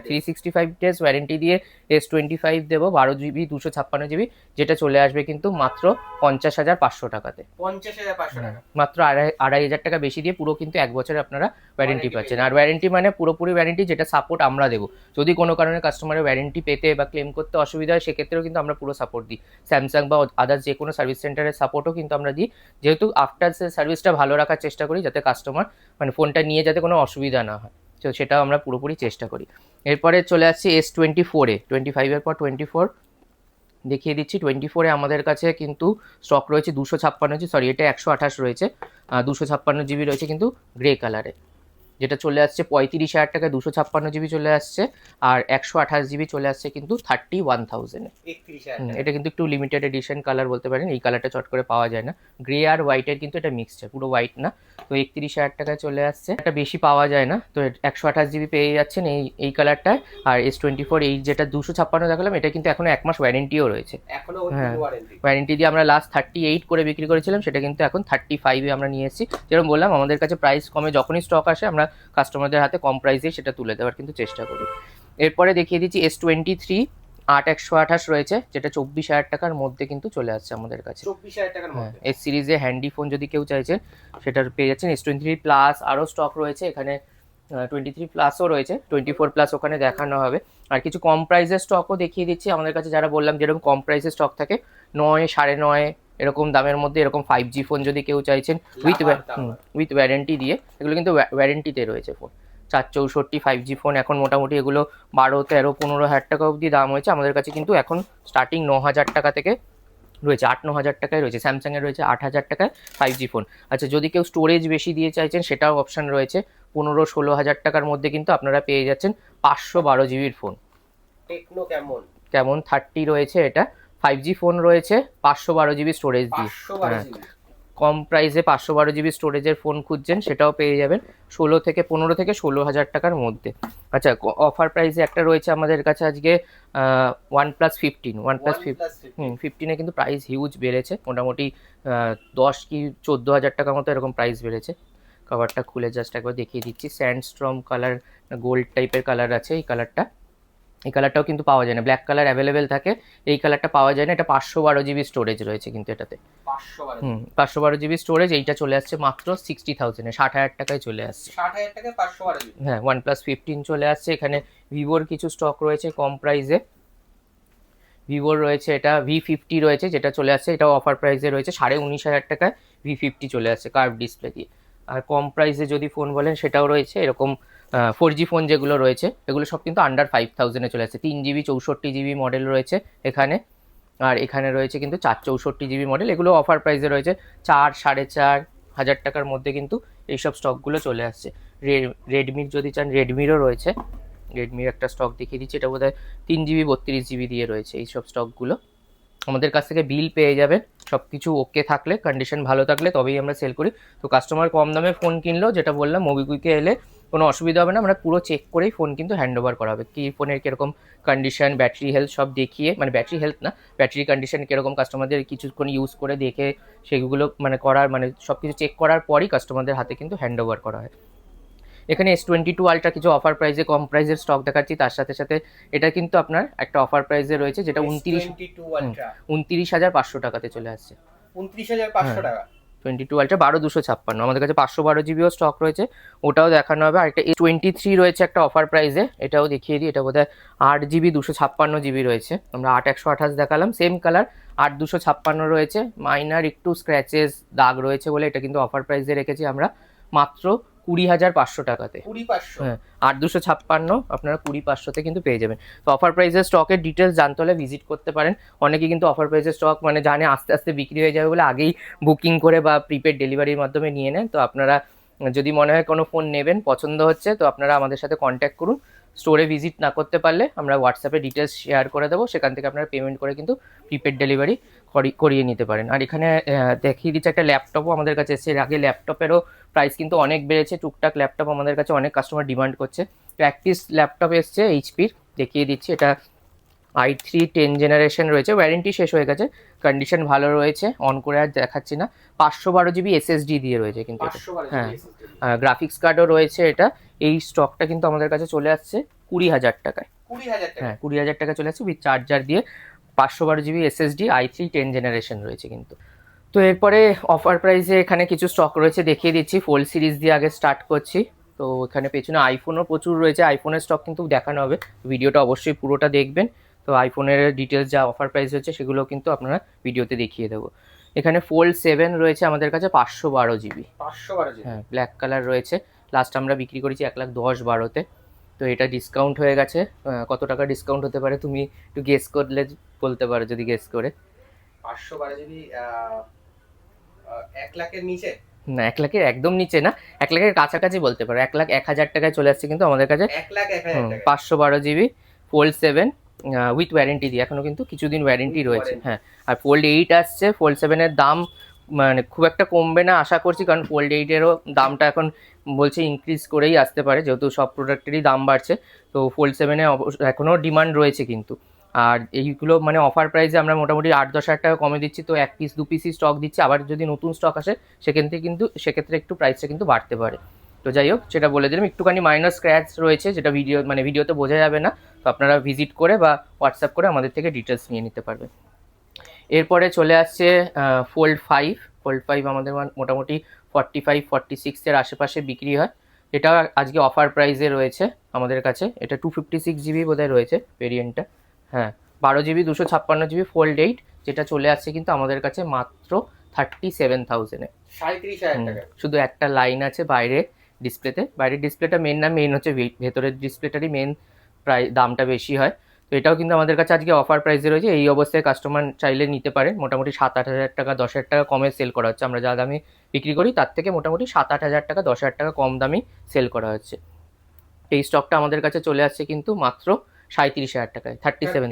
365 ডেজ ওয়ারেন্টি দিয়ে S25 দেবো 12GB 256GB, যেটা চলে আসবে কিন্তু মাত্র 50,500 টাকাতে। 50,500 টাকা। মাত্র 2,500 টাকা বেশি দিয়ে পুরো কিন্তু 1 বছরে আপনারা ওয়ারেন্টি পাচ্ছেন। আর ওয়ারেন্টি মানে পুরোপুরি ওয়ারেন্টি, যেটা সাপোর্ট আমরা দেবো। যদি কোনো কারণে কাস্টমারের ওয়ারেন্টি পেতে বা ক্লেম করতে অসুবিধা হয়, সেক্ষেত্রেও কিন্তু আমরা পুরো সাপোর্ট দিই। স্যামসাং বা আদার্স যে কোনো সার্ভিস সেন্টারের সাপোর্টও কিন্তু আমরা দিই, যেহেতু আফটার সার্ভিসটা ভালো রাখার চেষ্টা করি, যাতে কাস্টমার মানে ফোনটা নিয়ে যাতে কোনো অসুবিধা না হয়, তো সেটাও আমরা পুরোপুরি চেষ্টা করি। এরপরে চলে আসছি S24-এ। 25-এর পর 24 দেখিয়ে দিচ্ছি। 24-এ আমাদের কাছে কিন্তু স্টক রয়েছে 256, সরি এটা 128 রয়েছে, 256GB রয়েছে কিন্তু গ্রে কালারে, যেটা চলে আসছে 35,000 টাকায় 256GB চলে আসছে। আর 128GB চলে আসছে কিন্তু 31,000 এ। 31,000 এটা কিন্তু একটু লিমিটেড এডিশন কালার বলতে পারেন, এই কালারটা চট করে পাওয়া যায় না। গ্রে আর হোয়াইটের কিন্তু এটা মিক্সচার, পুরো হোয়াইট না। তো 31,000 টাকায় চলে আসছে, এটা বেশি পাওয়া যায় না। তো 128GB পেয়ে যাচ্ছেন এই কালারটায়। আর S24 এই যেটা 256 দেখালাম, এটা কিন্তু এখনো 1 মাস ওয়ারেন্টিও রয়েছে। এখনো ওয়ারেন্টি দিয়ে আমরা লাস্ট 38 করে বিক্রি করেছিলাম, সেটা কিন্তু এখন 35-এ আমরা নিয়ে এসেছি। যেরকম বললাম, আমাদের কাছে প্রাইস কমে, যখনই স্টক আসে আমরা কাস্টমারদের হাতে কম প্রাইসে সেটা তুলে দেওয়ার কিন্তু চেষ্টা করি। এরপরে দেখিয়ে দিচ্ছি S23 8/128 রয়েছে, যেটা 24,000 টাকার মধ্যে কিন্তু চলে আসছে আমাদের কাছে। 24,000 টাকার মধ্যে এস সিরিজে হ্যান্ডি ফোন যদি কেউ চাইছেন, সেটার পেয়ে যাচ্ছেন। S23 প্লাস আরও স্টক রয়েছে এখানে, 23 প্লাসও রয়েছে, 24 প্লাস ওখানে দেখানো হবে। আর কিছু কম প্রাইসের স্টকও দেখিয়ে দিচ্ছি আমাদের কাছে, যারা বললাম যেরকম কম প্রাইসের স্টক থাকে 9, 9.5 এরকম দামের মধ্যে, এরকম 5G ফোন যদি কেউ চাইছেন উইথ ওয়ারেন্টি দিয়ে, এগুলো কিন্তু ওয়ারেন্টিতে রয়েছে ফোন। 464 5G ফোন এখন মোটামুটি এগুলো 12, 13, 15,000 টাকা অবধি দাম হয়েছে। আমাদের কাছে কিন্তু এখন স্টার্টিং 9,000 টাকা থেকে রয়েছে, 8-9,000 টাকায় রয়েছে। স্যামসাংয়ের রয়েছে 8,000 টাকায় 5G ফোন। আচ্ছা, যদি কেউ স্টোরেজ বেশি দিয়ে চাইছেন, সেটাও অপশান রয়েছে। 15-16,000 টাকার মধ্যে কিন্তু আপনারা পেয়ে যাচ্ছেন 512GBর ফোন। টেকনো কেমন 30 রয়েছে, এটা 5G ফোন রয়েছে 512GB স্টোরেজ দিয়ে। কম প্রাইসে 512GB স্টোরেজের ফোন খুঁজছেন, সেটাও পেয়ে যাবেন 15 থেকে 16,000 টাকার মধ্যে। আচ্ছা, অফার প্রাইসে একটা রয়েছে আমাদের কাছে আজকে OnePlus 15 কিন্তু প্রাইস হিউজ বেড়েছে, মোটামুটি 10 কি 14,000 টাকার মতো এরকম প্রাইস বেড়েছে। কভারটা খুলে জাস্ট একবার দেখিয়ে দিচ্ছি। স্যান্ডস্টর্ম কালার, গোল্ড টাইপের কালার আছে এই কালারটাও কিন্তু পাওয়া যায় না, ব্ল্যাক কালার অ্যাভেলেবেল থাকে, এই কালারটা পাওয়া যায় না। এটা 512GB স্টোরেজ রয়েছে কিন্তু এটাতে, 512GB স্টোরেজ। এইটা চলে আসছে মাত্র 60,000 এ, 60,000 টাকায় চলে আসছে। 60,000 টাকায় 512GB। হ্যাঁ, OnePlus 15 চলে আসছে। এখানে ভিভোর কিছু স্টক রয়েছে কম প্রাইসে। ভিভোর রয়েছে এটা V50 রয়েছে, যেটা চলে আসছে, এটাও অফার প্রাইসে রয়েছে 19,500 টাকায় V50 চলে আসছে কার্ভ ডিসপ্লে দিয়ে। আর কম প্রাইসে যদি ফোন বলেন সেটাও রয়েছে, এরকম 4G ফোন যেগুলো রয়েছে এগুলো সব কিন্তু আন্ডার 5000-এ চলে আসছে। 3GB 64GB মডেল রয়েছে এখানে, আর এখানে রয়েছে কিন্তু 464GB মডেল, এগুলো অফার প্রাইসে রয়েছে 4-4.5 হাজার টাকার মধ্যে কিন্তু এইসব স্টকগুলো চলে আসছে। রেডমির যদি চান রেডমিরও রয়েছে, রেডমির একটা স্টক দেখিয়ে দিচ্ছি, এটা বোধহয় 3GB 32GB দিয়ে রয়েছে এইসব স্টকগুলো। আমাদের কাছ থেকে বিল পেয়ে যাবেন, সব কিছু ওকে থাকলে, কন্ডিশন ভালো থাকলে তবেই আমরা সেল করি। তো কাস্টমার কম দামে ফোন কিনলেও, যেটা বললাম, মোবিকুইকে এলে কোনো অসুবিধা হবে না, আমরা পুরো চেক করেই ফোন কিন্তু হ্যান্ড ওভার করা হবে। কি ফোনের কীরকম কন্ডিশন, ব্যাটারি হেলথ সব দেখিয়ে, মানে ব্যাটারি হেলথ না, ব্যাটারি কন্ডিশন কীরকম কাস্টমারদের কিছুক্ষণ ইউজ করে দেখে সেগুলো মানে করার, মানে সব কিছু চেক করার পরই কাস্টমারদের হাতে কিন্তু হ্যান্ড ওভার করা হয়। এখানে S22 আলট্রা কিছু অফার প্রাইসে কম প্রাইসের স্টক দেখাচ্ছি, তার সাথে সাথে এটা কিন্তু আপনার একটা অফার প্রাইসে রয়েছে যেটা 29,500 টাকাতে চলে আসছে। 29,500 টাকা 22 আলট্রা 12,256, আমাদের কাছে 512GBও স্টক রয়েছে, ওটাও দেখানো হবে। আর একটা A23 রয়েছে একটা অফার প্রাইসে, এটাও দেখিয়ে দিই। এটা বোধহয় 8GB 256GB রয়েছে, আমরা 8/128 দেখালাম, সেম কালার 8/256 রয়েছে। মাইনার একটু স্ক্র্যাচেস দাগ রয়েছে বলে এটা কিন্তু অফার প্রাইসে রেখেছি আমরা মাত্র 20,500 টাকাতে। 20,500 হ্যাঁ, 8/256 আপনারা 20,500-তে কিন্তু পেয়ে যাবেন। তো অফার প্রাইসের স্টকের ডিটেলস জানতে হলে ভিজিট করতে পারেন। অনেকে কিন্তু অফার প্রাইসের স্টক মানে জানে আস্তে আস্তে বিক্রি হয়ে যাবে বলে আগেই বুকিং করে বা প্রিপেড ডেলিভারির মাধ্যমে নিয়ে নেন। তো আপনারা যদি মনে হয় কোনো ফোন নেবেন, পছন্দ হচ্ছে, তো আপনারা আমাদের সাথে কন্ট্যাক্ট করুন। স্টোরে ভিজিট না করতে পারলে আমরা হোয়াটসঅ্যাপে ডিটেলস শেয়ার করে দেবো, সেখান থেকে আপনারা পেমেন্ট করে কিন্তু প্রিপেড ডেলিভারি করিয়ে নিতে পারেন। আর এখানে দেখিয়ে দিচ্ছে একটা ল্যাপটপও আমাদের কাছে এসেছে। এর আগে ল্যাপটপেরও প্রাইস কিন্তু অনেক বেড়েছে, টুকটাক ল্যাপটপ আমাদের কাছে অনেক কাস্টমার ডিমান্ড করছে। তো এক পিস ল্যাপটপ এসছে এইচপির, দেখিয়ে দিচ্ছি। এটা i3 10 জেনারেশন রয়েছে, ওয়ারেন্টি শেষ হয়ে গেছে, কন্ডিশন ভালো রয়েছে, অন করে আর দেখাচ্ছি না। 512GB SSD দিয়ে রয়েছে কিন্তু এটা। 512 হ্যাঁ, গ্রাফিক্স কার্ডও রয়েছে এটা। এই স্টকটা কিন্তু আমাদের কাছে চলে আসছে 20,000 টাকায়। 20,000 টাকা হ্যাঁ, 20,000 টাকা চলে আসছে উইথ চার্জার দিয়ে। 512GB SSD i3 10 জেনারেশন রয়েছে কিন্তু। তো এরপরে অফার প্রাইসে এখানে কিছু স্টক রয়েছে, দেখিয়ে দিচ্ছি। ফোল্ড সিরিজ দিয়ে আগে স্টার্ট করছি। তো এখানে পেছনে আইফোনও প্রচুর রয়েছে, আইফোনের স্টক কিন্তু দেখানো হবে, ভিডিওটা অবশ্যই পুরোটা দেখবেন। তো আইফোনের ডিটেলস যা অফার প্রাইস হচ্ছে সেগুলো কিন্তু আপনারা ভিডিওতে দেখিয়ে দেবো। এখানে ফোল্ড 7 রয়েছে আমাদের কাছে 512GB। 512 হ্যাঁ, ব্ল্যাক কালার রয়েছে, লাস্ট আমরা বিক্রি করেছি 1,10,12-তে। তো এটা ডিসকাউন্ট হয়ে গেছে। কত টাকা ডিসকাউন্ট হতে পারে তুমি একটু গেস করলে বলতে পারো, যদি গেস করে। 512GB 1 লাখের নিচে? না, 1 লাখের একদম নিচে না, 1 লাখের কাছাকাছি বলতে পারো। 1,01,000 টাকায় চলে আসছে কিন্তু আমাদের কাছে 1,01,000 টাকা 512GB ফোল্ড 7 উইথ ওয়ারেন্টি দিয়ে, এখনো কিন্তু কিছুদিন ওয়ারেন্টি রয়েছে। হ্যাঁ, আর ফোল্ড 8 আসছে। ফোল্ড 7-এর দাম মানে খুব একটা কমবে না আশা করছি, কারণ ফোল্ড 8-এরও দামটা এখন বলছে ইনক্রিজ করেই আসতে পারে, যেহেতু সব প্রোডাক্টেরই দাম বাড়ছে। তো ফোল্ড 7-এ এখনও ডিমান্ড রয়েছে কিন্তু। আর এইগুলো মানে অফার প্রাইসে আমরা মোটামুটি 8-10 হাজার টাকা কমে দিচ্ছি। তো 1 পিস 2 পিসই স্টক দিচ্ছি, আবার যদি নতুন স্টক আসে সেক্ষেত্রে একটু প্রাইসটা কিন্তু বাড়তে পারে। তো যাই হোক, সেটা বলে দিলাম। একটুখানি মাইনর স্ক্র্যাচ রয়েছে, যেটা ভিডিওতে বোঝা যাবে না। তো আপনারা ভিজিট করে বা হোয়াটসঅ্যাপ করে আমাদের থেকে ডিটেলস নিয়ে নিতে পারবেন। এরপরে চলে আসছে ফোল্ড 5। ফোল্ড 5 আমাদের মোটামুটি 45-46-এর আশেপাশে বিক্রি হয়। এটা আজকে অফার প্রাইসে রয়েছে আমাদের কাছে। এটা 256GB বোধহয় রয়েছে ভেরিয়েন্টটা। হ্যাঁ, 12GB 256GB ফোল্ড 8, যেটা চলে আসছে কিন্তু আমাদের কাছে মাত্র 37,000-এ। 37,000 টাকা। শুধু একটা লাইন আছে বাইরের ডিসপ্লেটা মেন না, মেন হচ্ছে ভেতরের ডিসপ্লেটারই মেন দামটা বেশি হয়। তো এটাও কিন্তু আমাদের কাছে আজকে অফার প্রাইসে রয়েছে। এই অবস্থায় কাস্টমার চাইলে নিতে পারেন, মোটামুটি 7-8 হাজার টাকা 10,000 টাকা কমে সেল করা হচ্ছে। আমরা যা দামে বিক্রি করি তার থেকে মোটামুটি 7-8 হাজার টাকা 10,000 টাকা কম দামেই সেল করা হচ্ছে। এই স্টকটা আমাদের কাছে চলে আসছে কিন্তু মাত্র 37,000 টাকায়, 37,000।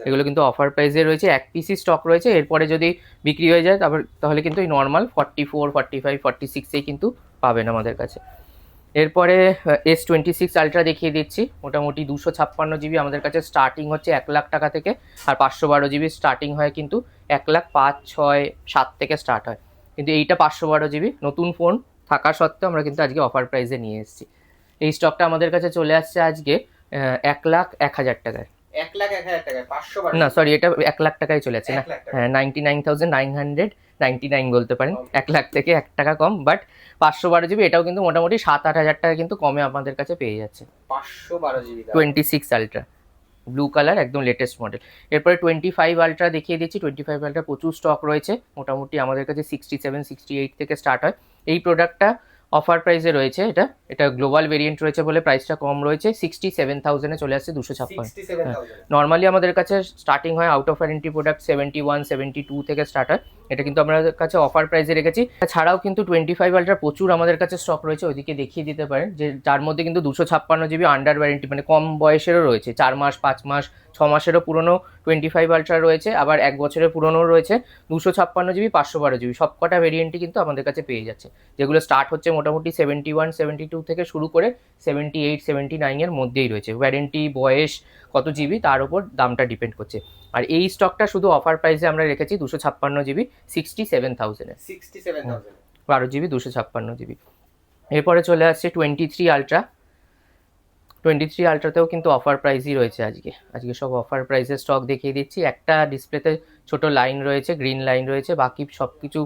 এগুলো কিন্তু অফার প্রাইসে রয়েছে, 1 পিসই স্টক রয়েছে। এরপরে যদি বিক্রি হয়ে যায় তাহলে কিন্তু এই নর্মাল 44, 45, 46-এই কিন্তু পাবেন আমাদের কাছে। এরপরে S26 আলট্রা দেখিয়ে দিচ্ছি। মোটামুটি 256GB আমাদের কাছে স্টার্টিং হচ্ছে 1 লাখ টাকা থেকে, আর 512GB স্টার্টিং হয় কিন্তু 1,05,6,7 থেকে স্টার্ট হয়। কিন্তু এইটা 512GB নতুন ফোন থাকা সত্ত্বেও আমরা কিন্তু আজকে অফার প্রাইসে নিয়ে এসেছি। এই স্টকটা আমাদের কাছে চলে আসছে আজকে 1,01,000 টাকায়। 1,01,000 টাকায় 512? না সরি, এটা 1 লাখ টাকায় চলে আসছে না। হ্যাঁ, 99,999 বলতে পারেন, 1 লাখ থেকে 1 টাকা কম। বাট 512GB এটাও কিন্তু মোটামুটি 7-8 হাজার টাকা কিন্তু কমে আমাদের কাছে পেয়ে যাচ্ছে। 512GB 26 আলট্রা ব্লু কালার, একদম লেটেস্ট মডেল। এরপরে 25 আলট্রা দেখিয়ে দিচ্ছি। 25 আলট্রা প্রচুর স্টক রয়েছে, মোটামুটি আমাদের কাছে 67, 68 থেকে স্টার্ট হয়। এই প্রোডাক্টটা অফার প্রাইসে রয়েছে, এটা গ্লোবাল ভেরিয়েন্ট রয়েছে বলে প্রাইসটা কম রয়েছে। 67,000-এ চলে আসছে 256। 67,000 নর্মালি আমাদের কাছে স্টার্টিং হয় আউট অফ ওয়ারেন্টি প্রোডাক্ট 71, 72 থেকে স্টার্ট হয়, এটা কিন্তু আমাদের কাছে অফার প্রাইসে রেখেছি। ছাড়াও কিন্তু 25 আলট্রা প্রচুর আমাদের কাছে স্টক রয়েছে, ওইদিকে দেখিয়ে দিতে পারেন, যে যার মধ্যে কিন্তু 256 জিবি আন্ডার ওয়ারেন্টি, মানে কম বয়সেরও রয়েছে, 4 মাস, 5 মাস, 6 মাসেরও পুরনো 25 আলট্রা রয়েছে, আবার 1 বছরের পুরনো রয়েছে। 256 জিবি, 512 জিবি সবকটা ভেরিয়েন্টই কিন্তু আমাদের কাছে পেয়ে যাচ্ছে, যেগুলো স্টার্ট হচ্ছে মোটামুটি 71, 72 থেকে শুরু করে 78, 79 এর মধ্যেই রয়েছে। ওয়ারেন্টি, বয়স, কত জিবি তার উপর দামটা ডিপেন্ড করছে। আর এই স্টকটা শুধু অফার প্রাইসে আমরা রেখেছি 256 জিবি 67,000-এ। 67,000 12 GB 256 GB. এরপরে চলে আসছে 23 আলট্রা। 23 আলট্রাতেও কিন্তু অফার প্রাইসই রয়েছে আজকে সব অফার প্রাইসের স্টক দেখিয়ে দিচ্ছি। একটা ডিসপ্লেতে ছোট লাইন রয়েছে, গ্রিন লাইন রয়েছে, বাকি সব কিছু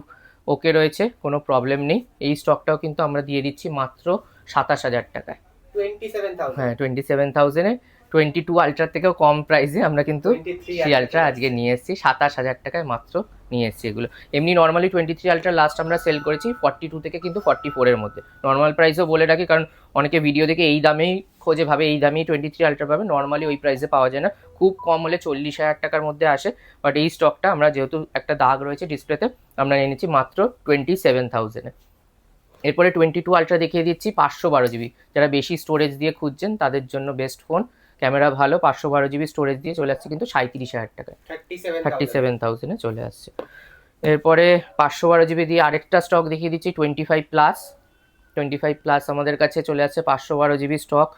ওকে রয়েছে, কোনো প্রবলেম নেই। এই স্টকটাও কিন্তু আমরা দিয়ে দিচ্ছি মাত্র 27,000 টাকায়। 27,000 হ্যাঁ, 27,000-এ 22 আলট্রার থেকেও কম প্রাইসে আমরা কিন্তু 3 আলট্রা আজকে নিয়ে এসেছি, 27,000 টাকায় মাত্র নিয়ে এসেছি এগুলো। এমনি নর্মালি 23 আলট্রা লাস্ট আমরা সেল করেছি 42 থেকে কিন্তু 44 এর মধ্যে। নর্মাল প্রাইসও বলে রাখি, কারণ অনেকে ভিডিও দেখে এই দামেই খোঁজে, ভাবে এই দামেই 23 আলট্রা পাবে, নর্মালি ওই প্রাইসে পাওয়া যায় না, খুব কম হলে 40,000 টাকার মধ্যে আসে। বাট এই স্টকটা আমরা, যেহেতু একটা দাগ রয়েছে ডিসপ্লেতে, আমরা নিয়ে নিচ্ছি মাত্র 27,000-এ। এরপরে 22 আলট্রা দেখিয়ে দিচ্ছি 512 জিবি, যারা বেশি স্টোরেজ দিয়ে খুঁজছেন তাদের জন্য বেস্ট ফোন, ক্যামেরা ভালো, 512 জিবি স্টোরেজ দিয়ে চলে আসছে কিন্তু 37,000 টাকায়, 37,000-এ চলে আসছে। এরপরে 512 জিবি দিয়ে আরেকটা স্টক দেখিয়ে দিচ্ছি 25 প্লাস। 25 প্লাস আমাদের কাছে চলে আসছে 512 জিবি স্টক,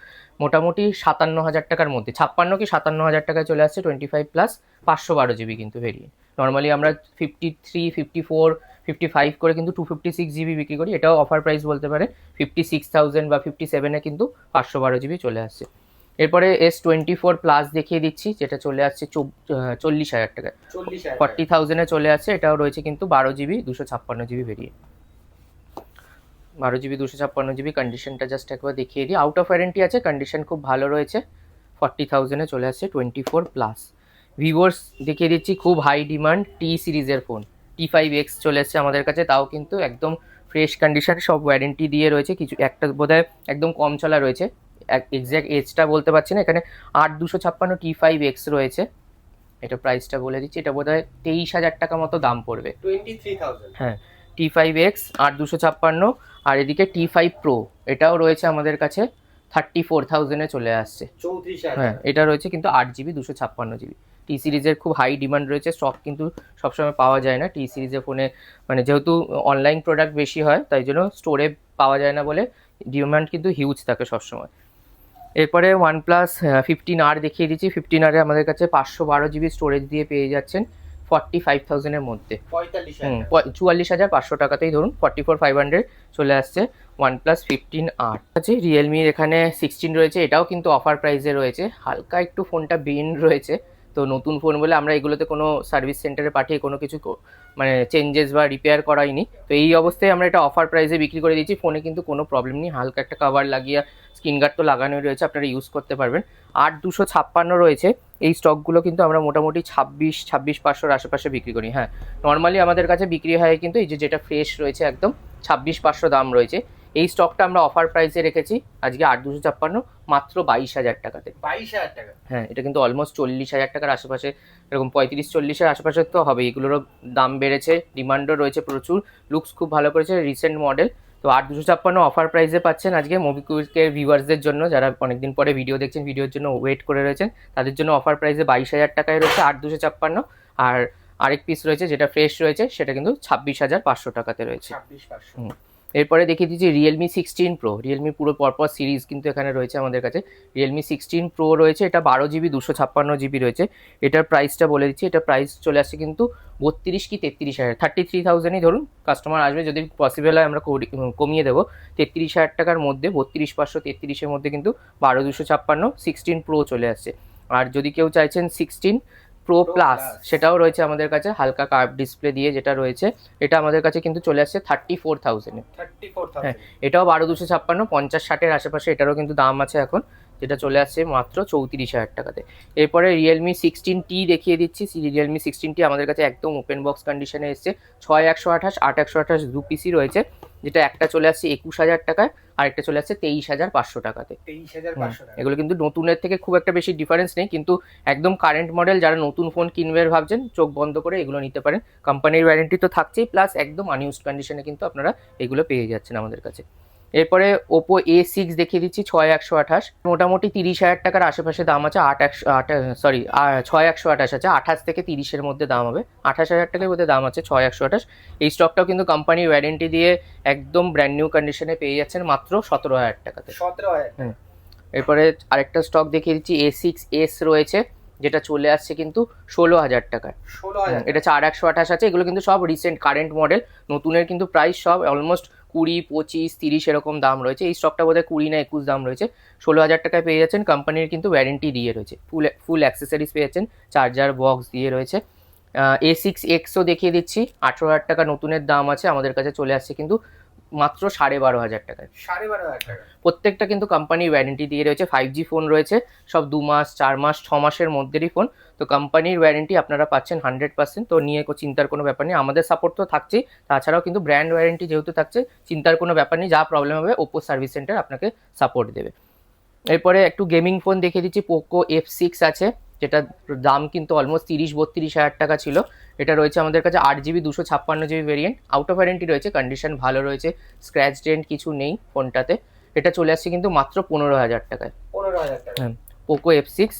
মোটামুটি 57,000 টাকার মধ্যে, 56 কি 57,000 টাকায় চলে আসছে 25 প্লাস 512 জিবি কিন্তু ভেরিয়েন্ট। নর্মালি আমরা 53, 54, 55 করে কিন্তু 256 জিবি বিক্রি করি, এটাও অফার প্রাইস বলতে পারে। 56,000 বা 57-এ কিন্তু 512 জিবি চলে আসছে। এরপরে S24 প্লাস দেখিয়ে দিচ্ছি, যেটা চলে আসছে 40,000 টাকায়, 40,000-এ চলে আসছে। এটাও রয়েছে কিন্তু 12 GB 256 GB variant, 12 GB 256 GB. কন্ডিশনটা জাস্ট একবার দেখিয়ে দিই, আউট অফ ওয়ারেন্টি আছে, কন্ডিশন খুব ভালো রয়েছে। 40,000-এ চলে আসছে 24 প্লাস। ভিভোস দেখিয়ে দিচ্ছি, খুব হাই ডিমান্ড টি সিরিজের ফোন, T5X চলে এসছে আমাদের কাছে, তাও কিন্তু একদম ফ্রেশ কন্ডিশন, সব ওয়ারেন্টি দিয়ে রয়েছে। কিছু একটা বোধহয় একদম কম চলা রয়েছে, এক্স্যাক্ট এজটা বলতে পারছি না। এখানে 8256 T5X রয়েছে, এটা প্রাইসটা বলে দিচ্ছি, এটা বোধহয় 23,000 টাকা মতো দাম পড়বে। 23,000 হ্যাঁ, T5X 8256। আর এদিকে T5 Pro, এটাও রয়েছে আমাদের কাছে 34,000-এ চলে আসছে। 34,000 হ্যাঁ, এটা রয়েছে কিন্তু 8 জিবি 256 জিবি। টি সিরিজের খুব হাই ডিমান্ড রয়েছে, স্টক কিন্তু সবসময় পাওয়া যায় না টি সিরিজের ফোনে, মানে যেহেতু অনলাইন প্রোডাক্ট বেশি হয় তাই জন্য স্টোরে পাওয়া যায় না বলে ডিমান্ড কিন্তু হিউজ থাকে সবসময়। এরপরে OnePlus 15R দেখিয়ে দিচ্ছি। 15R-এ আমাদের কাছে 512 জিবি স্টোরেজ দিয়ে পেয়ে যাচ্ছেন 45,000-এর মধ্যে, 44,500 টাকাতেই ধরুন 44,500 চলে আসছে OnePlus 15R। আছে রিয়েলমির এখানে 16 রয়েছে, এটাও কিন্তু অফার প্রাইসে রয়েছে, হালকা একটু ফোনটা বেন্ড রয়েছে, তো নতুন ফোন বলে আমরা এগুলোতে কোনো সার্ভিস সেন্টারে পাঠিয়ে কোনো কিছু মানে চেঞ্জেস বা রিপেয়ার করাইনি, তো এই অবস্থায় আমরা এটা অফার প্রাইসে বিক্রি করে দিচ্ছি। ফোনে কিন্তু কোনো প্রবলেম নেই, হালকা একটা কভার লাগিয়ে, স্ক্রিন গার্ড তো লাগানোই রয়েছে, আপনারা ইউজ করতে পারবেন। 8256 রয়েছে, এই স্টকগুলো কিন্তু আমরা মোটামুটি 26,500-র আশেপাশে বিক্রি করি। হ্যাঁ, নর্মালি আমাদের কাছে বিক্রি হয় কিন্তু এই যেটা ফ্রেশ রয়েছে একদম 26,500 দাম রয়েছে। এই স্টকটা আমরা অফার প্রাইসে রেখেছি আজকে 8256 মাত্র 22,000 টাকাতে। 22,000 টাকা, হ্যাঁ, এটা কিন্তু অলমোস্ট 40,000 টাকার আশেপাশে, এরকম 35-40-এর আশেপাশে তো হবে। এগুলোরও দাম বেড়েছে, ডিমান্ডও রয়েছে প্রচুর, লুকস খুব ভালো করেছে, রিসেন্ট মডেল। তো 8256 অফার প্রাইসে পাচ্ছেন আজকে মোবিকুইকের ভিউয়ার্সদের জন্য, যারা অনেকদিন পরে ভিডিও দেখছেন, ভিডিওর জন্য ওয়েট করে রয়েছেন, তাদের জন্য অফার প্রাইসে 22,000 টাকায় রয়েছে 8256। আর আরেক পিস রয়েছে যেটা ফ্রেশ রয়েছে, সেটা কিন্তু 26,500 টাকাতে রয়েছে। 26,500। এরপরে দেখিয়ে দিচ্ছি রিয়েলমি 16 প্রো। রিয়েলমি পুরো পরপর সিরিজ কিন্তু এখানে রয়েছে আমাদের কাছে। রিয়েলমি 16 প্রো রয়েছে, এটা 12 জিবি 256 জিবি রয়েছে। এটার প্রাইসটা বলে দিচ্ছি, এটা প্রাইস চলে আসছে কিন্তু 32 কি 33,000, 33,000-ই ধরুন। কাস্টমার আসবে, যদি পসিবল হয় আমরা কমিয়ে দেবো, 33,000 টাকার মধ্যে 32,500, 33-এর মধ্যে কিন্তু 12,256 16 প্রো চলে আসছে। আর যদি কেউ চাইছেন 16 প্রো প্লাস, সেটাও রয়েছে আমাদের কাছে, হালকা কার্ভ ডিসপ্লে দিয়ে যেটা রয়েছে, এটা আমাদের কাছে কিন্তু চলে আসছে 34,000-এ। হ্যাঁ, এটাও 12,256, 50-60-এর আশেপাশে এটারও কিন্তু দাম আছে এখন, যেটা চলে আসছে মাত্র 34,000 টাকাতে। এরপরে রিয়েলমি 16T দেখিয়ে দিচ্ছি। রিয়েলমি 16T আমাদের কাছে একদম ওপেন বক্স কন্ডিশনে এসছে। 6/128, 8/128 দু পিসি রয়েছে, যেটা একটা চলে আসছে 21,000 টাকায় আর একটা চলে আসছে 23,500 টাকাতে। 23,500 টাকা। এগুলো কিন্তু নতুনের থেকে খুব একটা বেশি ডিফারেন্স নেই, কিন্তু একদম কারেন্ট মডেল, যারা নতুন ফোন কিনবে ভাবছেন চোখ বন্ধ করে এগুলো নিতে পারেন। কোম্পানির ওয়ারেন্টি তো থাকছেই, প্লাস একদম আনইউজড কন্ডিশনে কিন্তু আপনারা এগুলো পেয়ে যাচ্ছেন আমাদের কাছে। এরপরে ওপো A6 দেখিয়ে দিচ্ছি 6/128, মোটামুটি 30,000 টাকার আশেপাশে দাম আছে। 6/128 আছে, 28 থেকে 30-এর মধ্যে দাম হবে। 28,000 টাকার মধ্যে দাম আছে 6/128। এই স্টকটাও কিন্তু কোম্পানি ওয়ারেন্টি দিয়ে একদম ব্র্যান্ড নিউ কন্ডিশনে পেয়ে যাচ্ছেন মাত্র 17,000 টাকাতে। 17,000। এরপরে আরেকটা স্টক দেখিয়ে দিচ্ছি, A6s রয়েছে, যেটা চলে আসছে কিন্তু 16,000 টাকায়। 16,000। এটা 4/128 আছে। এগুলো কিন্তু সব রিসেন্ট কারেন্ট মডেল। নতুনের কিন্তু প্রাইস সব অলমোস্ট 20, 25, 30 এরকম দাম রয়েছে। এই স্টকটা বোধহয় 20 না 21 দাম রয়েছে। 16,000 টাকায় পেয়ে যাচ্ছেন। কোম্পানির কিন্তু ওয়ারেন্টি দিয়ে রয়েছে, ফুল অ্যাক্সেসরিজ পেয়ে যাচ্ছেন, চার্জার বক্স দিয়ে রয়েছে। A6Xও দেখিয়ে দিচ্ছি, 18,000 টাকা নতুনের দাম আছে। আমাদের কাছে চলে আসছে কিন্তু মাত্র 12,500 টাকায়। 12,500 টাকা। প্রত্যেকটা কিন্তু কোম্পানি ওয়ারেন্টি দিয়ে রয়েছে। 5G ফোন রয়েছে, সব 2 মাস, 4 মাস, 6 মাসের মধ্যেরই ফোন। তো কোম্পানির ওয়ারেন্টি আপনারা পাচ্ছেন 100%। তো নিয়ে চিন্তার কোনো ব্যাপার নেই। আমাদের সাপোর্ট তো থাকছেই, তাছাড়াও কিন্তু ব্র্যান্ড ওয়ারেন্টি যেহেতু থাকছে, চিন্তার কোনো ব্যাপার নেই। যা প্রবলেম হবে ওপো সার্ভিস সেন্টার আপনাকে সাপোর্ট দেবে। এরপরে একটু গেমিং ফোন দেখে দিচ্ছি, পোকো F6 আছে, যেটা দাম কিন্তু অলমোস্ট 30-32,000 টাকা ছিল। এটা রয়েছে আমাদের কাছে 8GB 256GB variant. Out of warranty রয়েছে, কন্ডিশন ভালো রয়েছে, স্ক্র্যাচ ডেন্ট কিছু নেই ফোনটাতে। এটা চলে আসছে কিন্তু মাত্র 15,000 টাকায়। 15,000 টাকা। হ্যাঁ, পোকো F6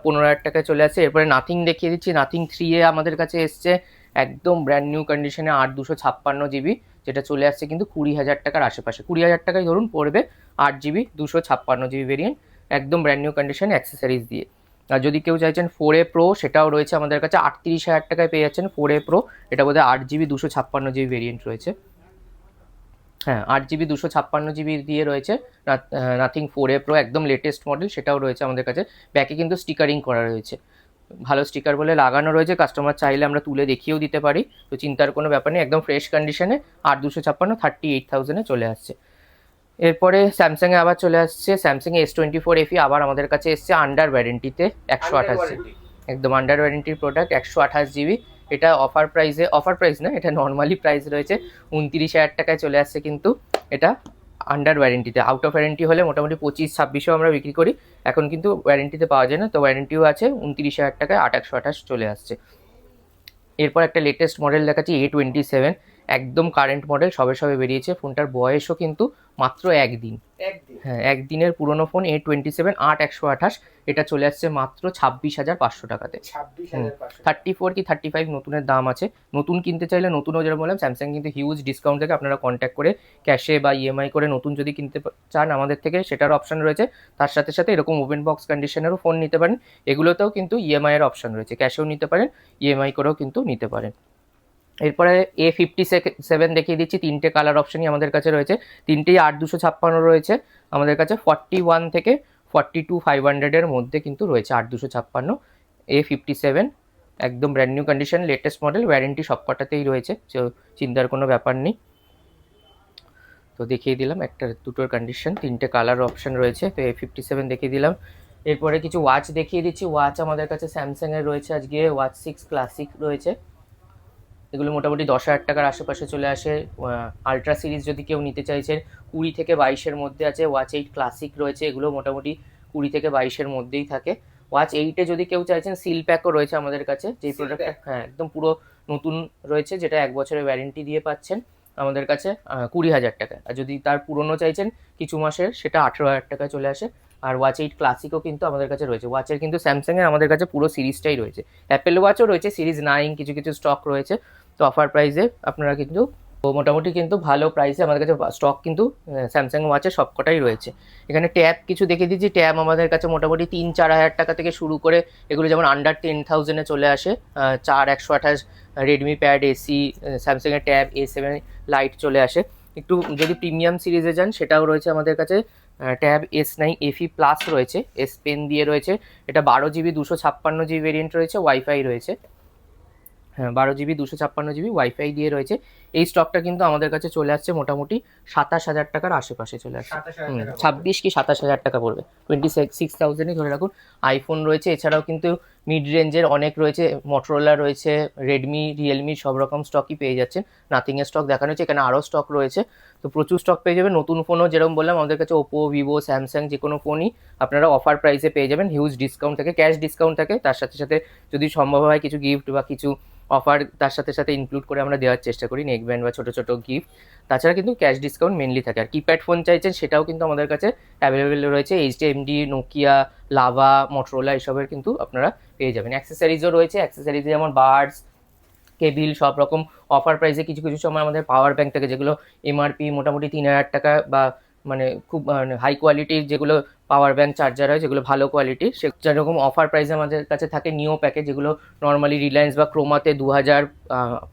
15,000 টাকায় চলে আসছে। এরপরে নাথিং দেখিয়ে দিচ্ছি, নাথিং 3A আমাদের কাছে এসছে একদম ব্র্যান্ড নিউ কন্ডিশনে, 8/256GB, যেটা চলে আসছে কিন্তু 20,000 টাকার আশেপাশে। 20,000 টাকায় ধরুন পড়বে, 8GB 256GB ভেরিয়েন্ট, একদম ব্র্যান্ড নিউ কন্ডিশনে অ্যাক্সেসরিজ দিয়ে। আর যদি কেউ চাইছেন 4A Pro, সেটাও রয়েছে আমাদের কাছে 38,000 টাকায় পেয়ে যাচ্ছেন 4A Pro। এটা বোধহয় 8GB 256GB ভেরিয়েন্ট রয়েছে। হ্যাঁ, 8GB 256GB দিয়ে রয়েছে। নাথিং 4A Pro একদম লেটেস্ট মডেল, সেটাও রয়েছে আমাদের কাছে। ব্যাকে কিন্তু স্টিকারিং করা রয়েছে, ভালো স্টিকার বলে লাগানো রয়েছে। কাস্টমার চাইলে আমরা তুলে দেখিয়েও দিতে পারি, তো চিন্তার কোনো ব্যাপার নেই। একদম ফ্রেশ কন্ডিশনে 8/256 38,000-এ চলে আসছে। এরপরে স্যামসাংয়ে আবার চলে আসছে স্যামসাং S24 FE, আবার আমাদের কাছে এসছে আন্ডার ওয়ারেন্টিতে 128GB, একদম আন্ডার ওয়ারেন্টির প্রোডাক্ট, 128GB। এটা অফার প্রাইস না, এটা নর্মালি প্রাইস রয়েছে 29,000 টাকায় চলে আসছে, কিন্তু এটা আন্ডার ওয়ারেন্টিতে। আউট অফ ওয়ারেন্টি হলে মোটামুটি 25-26-এও আমরা বিক্রি করি, এখন কিন্তু ওয়ারেন্টিতে পাওয়া যায় না, তো ওয়ারেন্টিও আছে। 29,000 টাকায় 8/128 চলে আসছে। এরপর একটা লেটেস্ট মডেল দেখাচ্ছি, A27, একদম কারেন্ট মডেল, সবে বেরিয়েছে। ফোনটার বয়সও কিন্তু মাত্র একদিন। হ্যাঁ, একদিনের পুরনো ফোন। A27 8/128, এটা চলে আসছে মাত্র 26,500 টাকাতে। 34 কি 35 নতুনের দাম আছে। নতুন কিনতে চাইলে নতুনও, যেরকম বললাম, স্যামসাং কিন্তু হিউজ ডিসকাউন্ট থেকে আপনারা কন্ট্যাক্ট করে ক্যাশে বা ইএমআই করে নতুন যদি কিনতে চান আমাদের থেকে, সেটার অপশন রয়েছে। তার সাথে সাথে এরকম ওপেন বক্স কন্ডিশনেরও ফোন নিতে পারেন। এগুলোতেও কিন্তু ইএমআই এর অপশন রয়েছে, ক্যাশেও নিতে পারেন, ইএমআই করেও কিন্তু নিতে পারেন। এরপরে A57 দেখিয়ে দিচ্ছি, 3টে কালার অপশনই আমাদের কাছে রয়েছে। 3টেই 8/256 রয়েছে আমাদের কাছে। 41 থেকে 42,500-এর মধ্যে কিন্তু রয়েছে 8/256। A57 একদম brand new condition, latest model, warranty সবকটাতেই রয়েছে, চিন্তার কোনো ব্যাপার নেই। তো দেখিয়ে দিলাম দুটোর কন্ডিশন, 3টে কালার অপশন রয়েছে। তো A57 দেখিয়ে দিলাম। এরপরে কিছু ওয়াচ দেখিয়ে দিচ্ছি। ওয়াচ আমাদের কাছে স্যামসাংয়ের রয়েছে আজকে ওয়াচ 6 ক্লাসিক রয়েছে। এগুলো মোটামুটি 10,000 টাকার আশেপাশে চলে আসে। আলট্রা সিরিজ যদি কেউ নিতে চাইছেন 20 থেকে 22-এর মধ্যে আছে। ওয়াচ 8 ক্লাসিক রয়েছে, এগুলো মোটামুটি 20 থেকে 22-এর মধ্যেই থাকে। ওয়াচ 8-এ যদি কেউ চাইছেন, সিল প্যাকও রয়েছে আমাদের কাছে, যেই প্রোডাক্টটা হ্যাঁ একদম পুরো নতুন রয়েছে, যেটা 1 বছরের ওয়ারেন্টি দিয়ে পাচ্ছেন আমাদের কাছে 20,000 টাকায়। আর যদি তার পুরনো চাইছেন কিছু মাসের, সেটা 18,000 টাকায় চলে আসে। আর ওয়াচ 8 ক্লাসিকও কিন্তু আমাদের কাছে রয়েছে। ওয়াচের কিন্তু স্যামসাংয়ের আমাদের কাছে পুরো সিরিজটাই রয়েছে। অ্যাপেল ওয়াচও রয়েছে, সিরিজ 9 কিছু স্টক রয়েছে। তো অফার প্রাইসে আপনারা কিন্তু মোটামুটি কিন্তু ভালো প্রাইসে আমাদের কাছে স্টক কিন্তু স্যামসাং ওয়াচের সবকটাই রয়েছে। এখানে ট্যাব কিছু দেখে দিচ্ছি। ট্যাব আমাদের কাছে মোটামুটি 3-4 হাজার টাকা থেকে শুরু করে, এগুলো যেমন আন্ডার 10,000-এ চলে আসে। 4/128 রেডমি প্যাড এসি, স্যামসাংয়ের ট্যাব A7 লাইট চলে আসে। একটু যদি প্রিমিয়াম সিরিজে যান, সেটাও রয়েছে আমাদের কাছে। ট্যাব S9 FE প্লাস রয়েছে, S পেন দিয়ে রয়েছে। এটা 12GB 256GB ভেরিয়েন্ট রয়েছে, ওয়াইফাই রয়েছে। হ্যাঁ 12 GB 256 GB ওয়াইফাই দিয়ে রয়েছে। এই স্টকটা কিন্তু আমাদের কাছে চলে আসছে মোটামুটি 27,000 টাকার আশেপাশে চলে আসছে। 27,000 টাকা 26 কি 27,000 টাকা পড়বে, 26,000ই ধরে রাখুন। আইফোন রয়েছে, এছাড়াও কিন্তু মিড রেঞ্জের অনেক রয়েছে, মোটরোলা রয়েছে, রেডমি, রিয়েলমি সব রকম স্টকই পেয়ে যাচ্ছেন। নাথিংয়ের স্টক দেখানো হচ্ছে, এখানে আরও স্টক রয়েছে। তো প্রচুর স্টক পেয়ে যাবেন। নতুন ফোনও যেরকম বললাম আমাদের কাছে ওপো, ভিভো, স্যামসাং যে কোনো ফোনই আপনারা অফার প্রাইসে পেয়ে যাবেন। হিউজ ডিসকাউন্ট থাকে, ক্যাশ ডিসকাউন্ট থাকে, তার সাথে সাথে যদি সম্ভব হয় কিছু গিফট বা কিছু অফার তার সাথে সাথে ইনক্লুড করে আমরা দেওয়ার চেষ্টা করি, নেক ব্যান্ড বা ছোটো ছোটো গিফট। তাছাড়া কিন্তু ক্যাশ ডিসকাউন্ট মেনলি থাকে। আর কিপ্যাড ফোন চাইছেন সেটাও কিন্তু আমাদের কাছে অ্যাভেলেবেল রয়েছে। এইচডিএমডি, নোকিয়া, লাভা, মোটরোলা এসবের কিন্তু আপনারা পেয়ে যাবেন। অ্যাক্সেসরিজও রয়েছে, অ্যাক্সেসরিজে যেমন বাডস, কেবিল সব রকম অফার প্রাইসে। কিছু কিছু সময় আমাদের পাওয়ার ব্যাংক থাকে যেগুলো এমআরপি মোটামুটি 3,000 টাকা, বা মানে খুব হাই কোয়ালিটির যেগুলো পাওয়ার ব্যাংক চার্জার হয় যেগুলো ভালো কোয়ালিটির, সে যেরকম অফার প্রাইসে আমাদের কাছে থাকে নিও প্যাকেজ, যেগুলো নর্মালি রিলায়েন্স বা ক্রোমাতে 2,000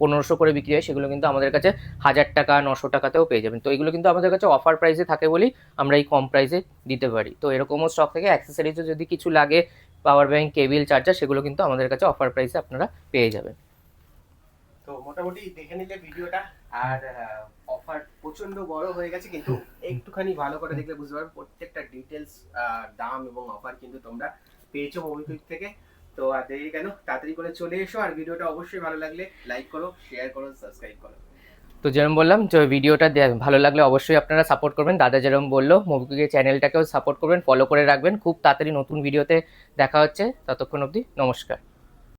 1500 করে বিক্রি হয়, সেগুলো কিন্তু আমাদের কাছে 1,000 টাকা 900 টাকাতেও পেয়ে যাবেন। তো এগুলো কিন্তু আমাদের কাছে অফার প্রাইসে থাকে বলেই আমরা এই কম প্রাইসে দিতে পারি। তো এরকমও স্টক থেকে অ্যাক্সেসরিজও যদি কিছু লাগে, পাওয়ার ব্যাংক, কেবিল, চার্জার, সেগুলো কিন্তু আমাদের কাছে অফার প্রাইসে আপনারা পেয়ে যাবেন। তো মোটামুটি দেখে নিলে ভিডিওটা। আর অফার প্রচন্ড বড় হয়ে গেছে, কিন্তু একটুখানি ভালো করে দেখলে বুঝতে পারবে প্রত্যেকটা ডিটেলস, দাম এবং অফার কিন্তু তোমরা পেয়েছো মোবিকুইক থেকে। তো আর দেরি কেন, তাড়াতাড়ি করে চলে এসো। আর ভিডিওটা অবশ্যই ভালো লাগলে লাইক করো, শেয়ার করো, সাবস্ক্রাইব করো। তো যেরকম বললাম, যে ভিডিওটা ভালো লাগলে অবশ্যই আপনারা সাপোর্ট করবেন। দাদা যেরকম বললো, মোবিকুইকের চ্যানেলটাকেও সাপোর্ট করবেন, ফলো করে রাখবেন। খুব তাড়াতাড়ি নতুন ভিডিওতে দেখা হচ্ছে, ততক্ষণ অবধি নমস্কার।